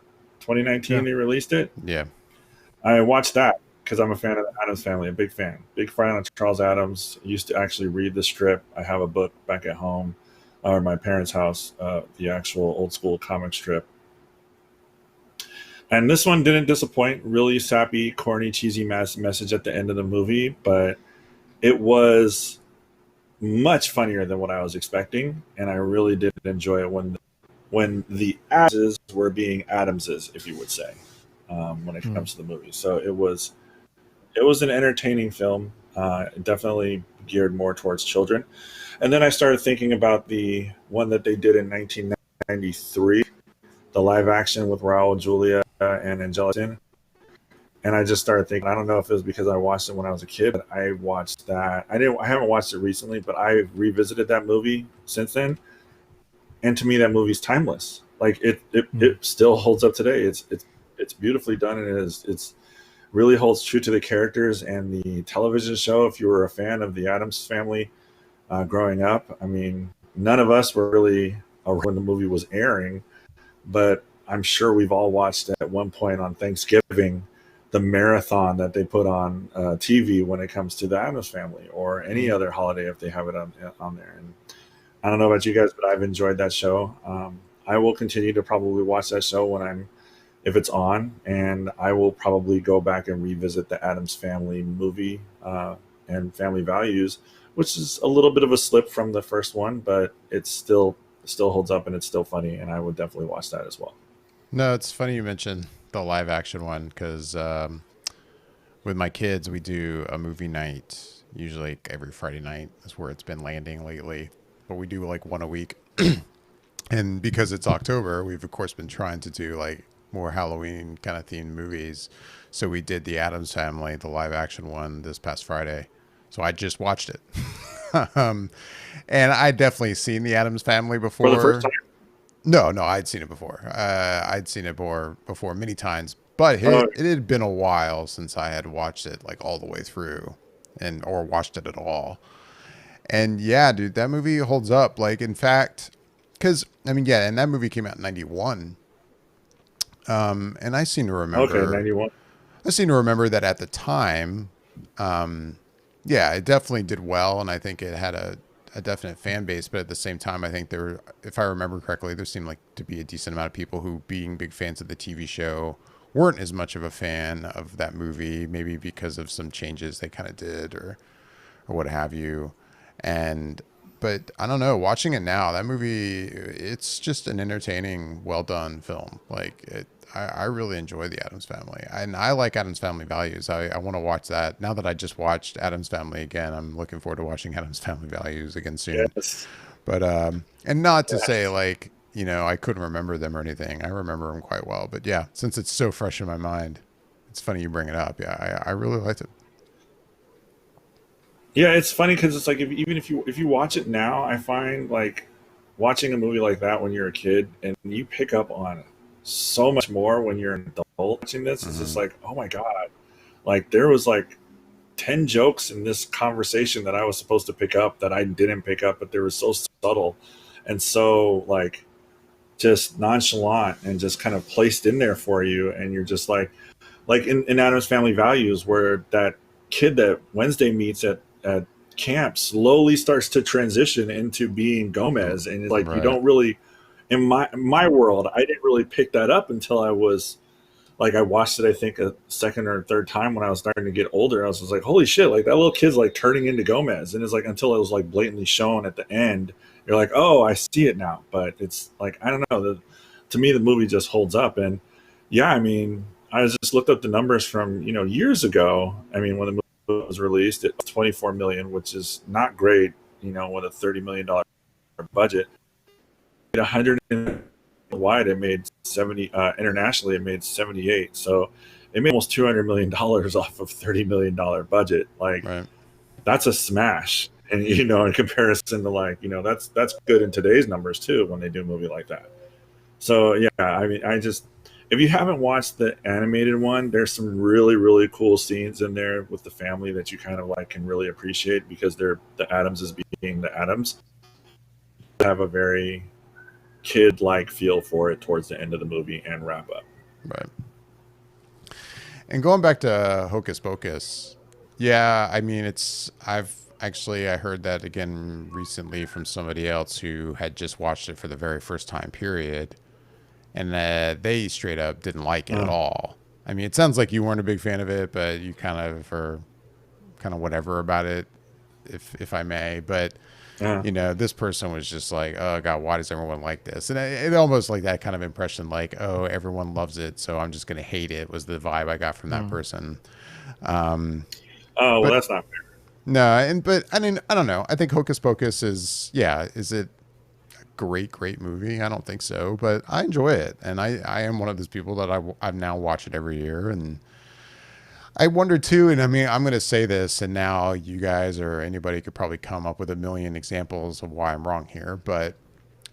2019, They released it. Yeah. I watched that because I'm a fan of the Addams Family, a big fan of Charles Addams. I used to actually read the strip. I have a book back at home, or my parents' house, the actual old school comic strip. And this one didn't disappoint. Really sappy, corny, cheesy message at the end of the movie, but it was much funnier than what I was expecting, and I really did enjoy it when the Adamses were being Adamses, if you would say, when it comes to the movie. So it was an entertaining film, definitely geared more towards children. And then I started thinking about the one that they did in 1993, the live action with Raul Julia and Angela. And I just started thinking, I don't know if it was because I watched it when I was a kid, but I watched that. I haven't watched it recently, but I revisited that movie since then. And to me, that movie's timeless. Like it still holds up today. It's beautifully done, and it's really holds true to the characters and the television show. If you were a fan of the Addams Family growing up, I mean, none of us were really around when the movie was airing, but I'm sure we've all watched at one point on Thanksgiving the marathon that they put on TV when it comes to the Addams Family, or any other holiday if they have it on there. And I don't know about you guys, but I've enjoyed that show. I will continue to probably watch that show if it's on, and I will probably go back and revisit the Addams Family movie and Family Values, which is a little bit of a slip from the first one, but it still holds up and it's still funny, and I would definitely watch that as well. No, it's funny you mentioned the live action one, because with my kids, we do a movie night, usually every Friday night. That's where it's been landing lately. But we do like one a week. And because it's October, we've of course been trying to do like more Halloween kind of themed movies. So we did the Addams Family, the live action one, this past Friday. So I just watched it. And I'd definitely seen the Addams Family before. For the first time? No, I'd seen it before. I'd seen it before many times, but it had been a while since I had watched it like all the way through or watched it at all. And yeah, dude, that movie holds up. Like, in fact, because I mean, yeah, and that movie came out in 91. And I seem to remember. Okay, 91. I seem to remember that at the time, yeah, it definitely did well, and I think it had a definite fan base. But at the same time, I think if I remember correctly, there seemed like to be a decent amount of people who, being big fans of the TV show, weren't as much of a fan of that movie, maybe because of some changes they kind of did or what have you. But I don't know, watching it now, that movie, it's just an entertaining, well done film. Like I really enjoy the Addams Family, and I like Addams Family Values. I want to watch that now that I just watched Addams Family again. I'm looking forward to watching Addams Family Values again soon. Yes. But and not to say like, I couldn't remember them or anything. I remember them quite well. But yeah, since it's so fresh in my mind, it's funny you bring it up. Yeah, I really liked it. Yeah, it's funny because it's like even if you watch it now, I find like watching a movie like that when you're a kid and you pick up on so much more when you're an adult watching this. It's just Hmm. like, oh my god, like there was like 10 jokes in this conversation that I was supposed to pick up that I didn't pick up, but they were so subtle and so like just nonchalant and just kind of placed in there for you, and you're just like in Adam's Family Values, where that kid that Wednesday meets at camp slowly starts to transition into being Gomez, and it's like you Right. don't really, in my world, I didn't really pick that up until I was like I watched it, I think a second or third time when I was starting to get older. I was just like, holy shit, like that little kid's like turning into Gomez. And it's like until it was like blatantly shown at the end, you're like, oh, I see it now. But it's like, I don't know. To me, the movie just holds up. And yeah, I mean, I just looked up the numbers from, years ago. I mean, when the movie was released, it was 24 million, which is not great, with a $30 million budget. 100 wide, it made 70. Internationally, it made 78. So it made almost $200 million off of $30 million budget. Like Right. that's a smash. And in comparison to like that's good in today's numbers too when they do a movie like that. So yeah, I mean, I just if you haven't watched the animated one, there's some really really cool scenes in there with the family that you kind of like can really appreciate because they're the Adamses being the Adams have a very kid like feel for it towards the end of the movie and wrap up. Right. And going back to Hocus Pocus, yeah, I mean, I heard that again recently from somebody else who had just watched it for the very first time, period, and they straight up didn't like it at Uh, all. I mean, it sounds like you weren't a big fan of it, but you kind of are kind of whatever about it, if I may. But uh, this person was just like, oh God, why does everyone like this? And it almost like that kind of impression, like, oh, everyone loves it, so I'm just gonna hate it, was the vibe I got from that Mm. person. Um, oh well, but that's not fair. no, but I mean, I don't know. I think Hocus Pocus is, yeah, is it a great movie? I don't think so, but I enjoy it, and I am one of those people that I now watch it every year, and I wonder too, and I mean, I'm going to say this, and now you guys or anybody could probably come up with a million examples of why I'm wrong here, but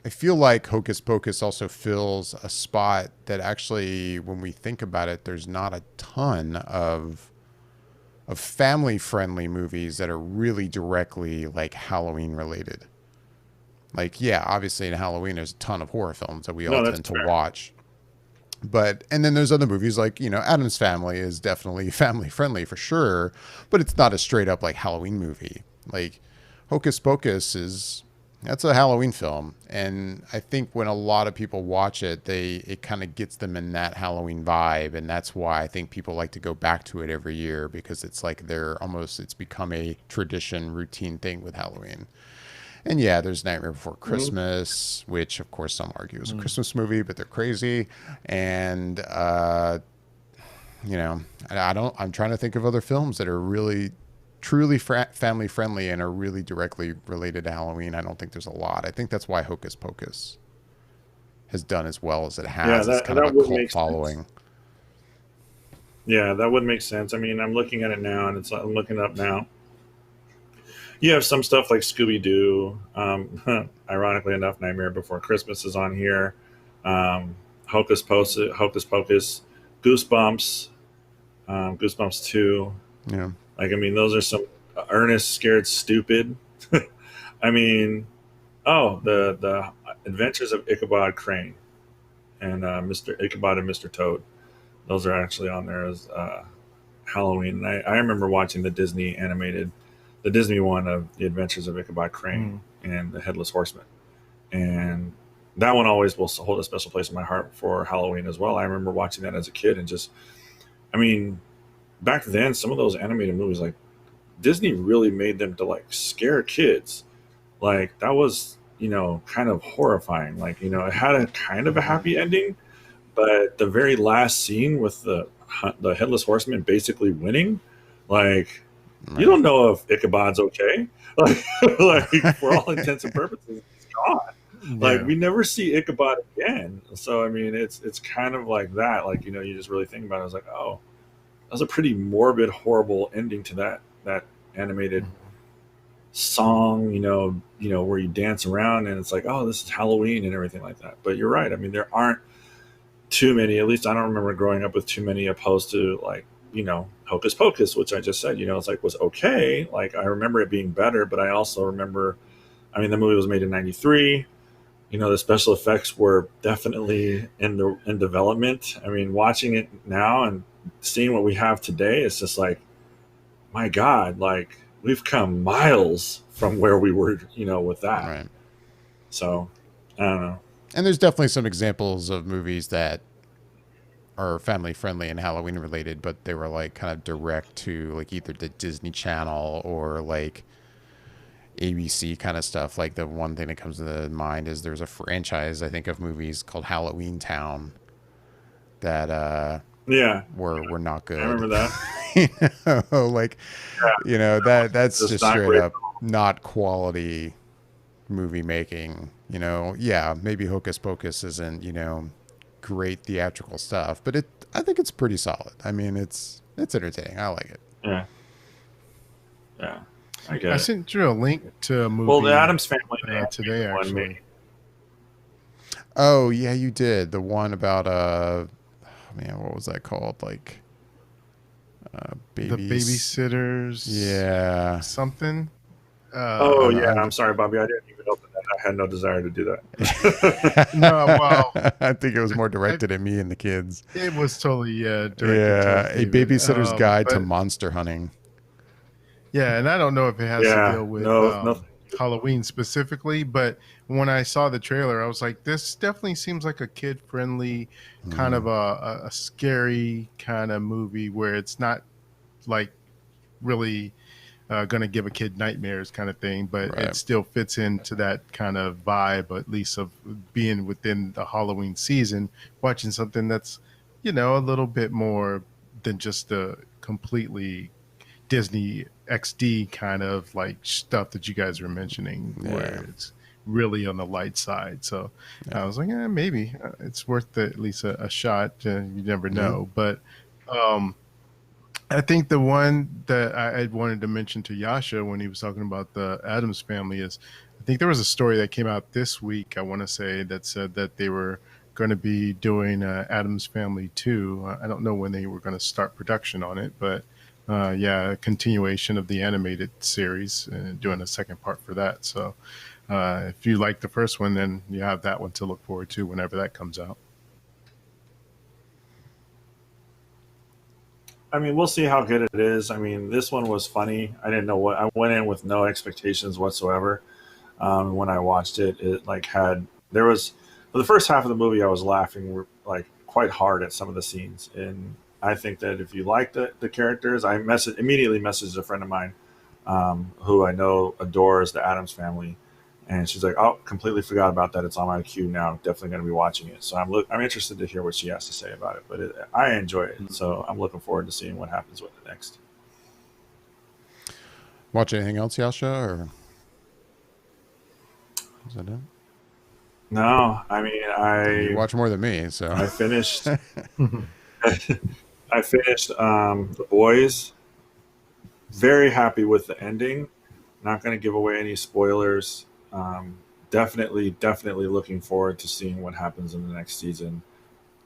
I feel like Hocus Pocus also fills a spot that actually, when we think about it, there's not a ton of family friendly movies that are really directly like Halloween related. Like, yeah, obviously in Halloween there's a ton of horror films that we all No, that's tend to fair. watch. But and then there's other movies like, Adam's Family is definitely family friendly for sure, but it's not a straight up like Halloween movie. Like Hocus Pocus is that's a Halloween film, and I think when a lot of people watch it, it kind of gets them in that Halloween vibe, and that's why I think people like to go back to it every year because it's like it's become a tradition, routine thing with Halloween. And yeah, there's Nightmare Before Mhm. Christmas, which of course some argue is a Mm. Christmas movie, but they're crazy. And you know, I don't. I'm trying to think of other films that are really, truly family friendly and are really directly related to Halloween. I don't think there's a lot. I think that's why Hocus Pocus has done as well as it Yeah, has. It's that kind of a that would cult make sense. following. Yeah, that would make sense. I mean, I'm looking at it now, and I'm looking up now. You have some stuff like Scooby Doo. Ironically enough, Nightmare Before Christmas is on here. Hocus Pocus, Goosebumps, Goosebumps 2. Yeah, Like, I mean, those are some Ernest Scared Stupid. I mean, oh, the Adventures of Ichabod Crane and Mr. Ichabod and Mr. Toad. Those are actually on there as Halloween. And I remember watching the Disney one of The Adventures of Ichabod Crane Mm. and the Headless Horseman. And that one always will hold a special place in my heart for Halloween as well. I remember watching that as a kid and just, I mean, back then, some of those animated movies, like Disney really made them to like scare kids. Like that was, kind of horrifying. Like, it had a kind of a Mhm. happy ending, but the very last scene with the headless horseman basically winning, like you right. don't know if Ichabod's okay. Like, like for all intents and purposes, he's gone. Like Yeah. we never see Ichabod again. So I mean, it's kind of like that. Like you just really think about it. I was like, oh, that was a pretty morbid, horrible ending to that animated Mhm. song, where you dance around and it's like, oh, this is Halloween and everything like that. But you're right. I mean, there aren't too many. At least I don't remember growing up with too many, opposed to like, Hocus Pocus, which I just said, it's like was okay. Like I remember it being better, but I also remember, I mean, the movie was made in '93. The special effects were definitely in development. I mean, watching it now and seeing what we have today, it's just like, my God, like we've come miles from where we were, with that. Right. So I don't know. And there's definitely some examples of movies that are family friendly and Halloween related, but they were like kind of direct to like either the Disney Channel or like ABC kind of stuff. Like the one thing that comes to mind is there's a franchise, I think, of movies called Halloween Town that Yeah, were not good. I remember that. Like, that's just not straight great. up not quality movie making. Yeah, maybe Hocus Pocus isn't, great theatrical stuff, but I think it's pretty solid. I mean, it's entertaining. I like it. Yeah, yeah, I I get it. sent you a link to a movie Well, the Adams Family today, one actually. made- Oh yeah, you did the one about man, what was that called? Like The babies. Babysitters. Yeah. Something. Oh yeah, I'm I'm sorry, Bobby. I didn't even open that. I had no desire to do that. No, well, I think it was more directed at me and the kids. it was totally directed Yeah, towards a David. babysitter's guide to but- monster hunting. Yeah, and I don't know if it has Yeah, to deal with no. Halloween specifically, but when I saw the trailer, I was like, this definitely seems like a kid-friendly kind of a scary kind of movie where it's not like really going to give a kid nightmares kind of thing, but Right. it still fits into that kind of vibe, at least of being within the Halloween season, watching something that's, a little bit more than just the completely Disney XD kind of like stuff that you guys were mentioning, where it's really on the light side. So I was like, maybe it's worth at least a shot. You never know. But I think the one that I wanted to mention to Yasha when he was talking about the Adams Family is, I think there was a story that came out this week, I want to say, that said that they were going to be doing Adams Family 2. I don't know when they were going to start production on it, but a continuation of the animated series and doing a second part for that. So if you like the first one, then you have that one to look forward to whenever that comes out. I mean, we'll see how good it is. I mean, this one was funny. I didn't know what I went in with no expectations whatsoever. When I watched it, there was for the first half of the movie, I was laughing like quite hard at some of the scenes, and I think that if you like the characters, I immediately messaged a friend of mine who I know adores the Adams Family, and she's like, "Oh, completely forgot about that. It's on my queue now. Definitely going to be watching it." So I'm interested to hear what she has to say about it. But I enjoy it, so I'm looking forward to seeing what happens with it next. Watch anything else, Yasha, or is that it? No, I mean You watch more than me, so I finished. I finished The Boys. Very happy with the ending. Not going to give away any spoilers. Definitely looking forward to seeing what happens in the next season.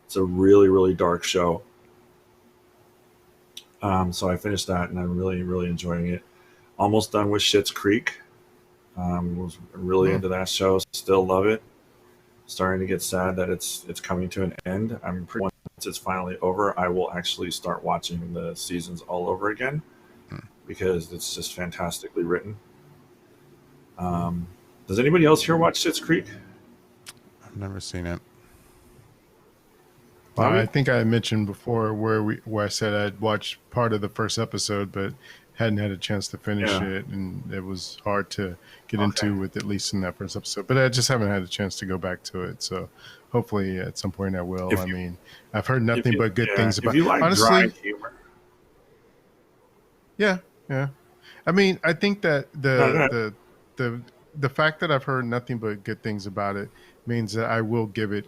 It's a really, really dark show. So I finished that, and I'm really, really enjoying it. Almost done with Schitt's Creek. Was really into that show. Still love it. Starting to get sad that it's coming to an end. I'm pretty once it's finally over, I will actually start watching the seasons all over again because it's just fantastically written. Does anybody else here watch Schitt's Creek? I've never seen it. Bobby? I think I mentioned before where I said I'd watched part of the first episode, but hadn't had a chance to finish it, and it was hard to get into with, at least in that first episode. But I just haven't had a chance to go back to it. So hopefully at some point I will. I've heard nothing but good things about it. If you like honestly, dry humor. Yeah. I mean, I think that the fact that I've heard nothing but good things about it means that I will give it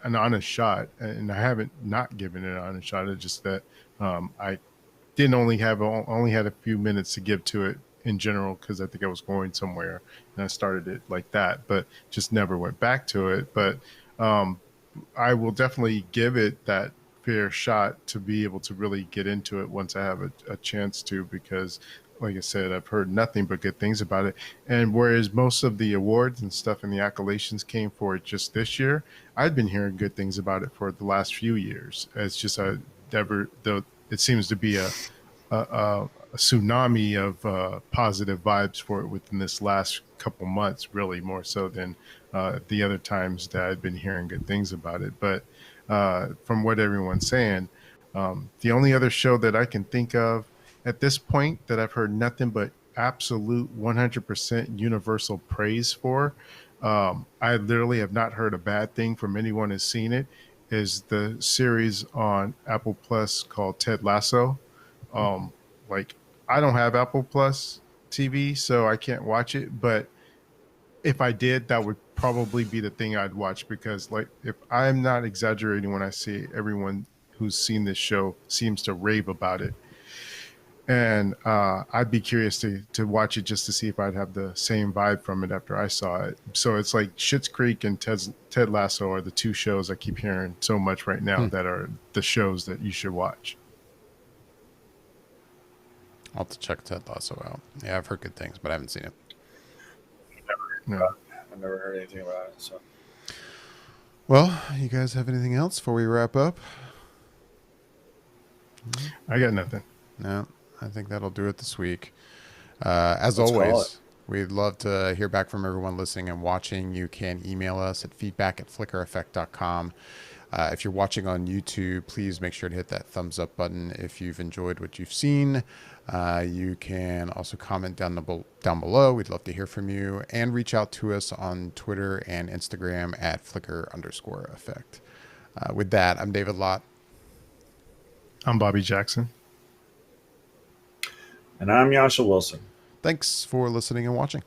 an honest shot, and I haven't not given it an honest shot. It's just that I didn't only had a few minutes to give to it in general because I think I was going somewhere and I started it like that, but just never went back to it. But um, I will definitely give it that fair shot to be able to really get into it once I have a chance to, because like I said, I've heard nothing but good things about it. And whereas most of the awards and stuff and the accolations came for it just this year, I've been hearing good things about it for the last few years. It's just it seems to be a tsunami of positive vibes for it within this last couple months, really more so than the other times that I've been hearing good things about it. But from what everyone's saying, the only other show that I can think of at this point that I've heard nothing but absolute 100% universal praise for, I literally have not heard a bad thing from anyone who's seen it, is the series on Apple Plus called Ted Lasso. Like, I don't have Apple Plus TV, so I can't watch it. But if I did, that would probably be the thing I'd watch, because, like, if I'm not exaggerating when I say everyone who's seen this show seems to rave about it, and I'd be curious to watch it just to see if I'd have the same vibe from it after I saw it. So it's like Schitt's Creek and Ted Lasso are the two shows I keep hearing so much right now that are the shows that you should watch. I'll have to check Ted Lasso out. Yeah, I've heard good things, but I haven't seen it. I've never heard anything about it. So, Well, you guys have anything else before we wrap up? I got nothing. No, I think that'll do it this week. As Let's call always, it. we'd love to hear back from everyone listening and watching. You can email us at feedback@flickereffect.com. If you're watching on YouTube, please make sure to hit that thumbs up button if you've enjoyed what you've seen. You can also comment down below. We'd love to hear from you, and reach out to us on Twitter and Instagram at @flicker_effect. With that, I'm David Lott. I'm Bobby Jackson. and I'm Yasha Wilson. Thanks for listening and watching.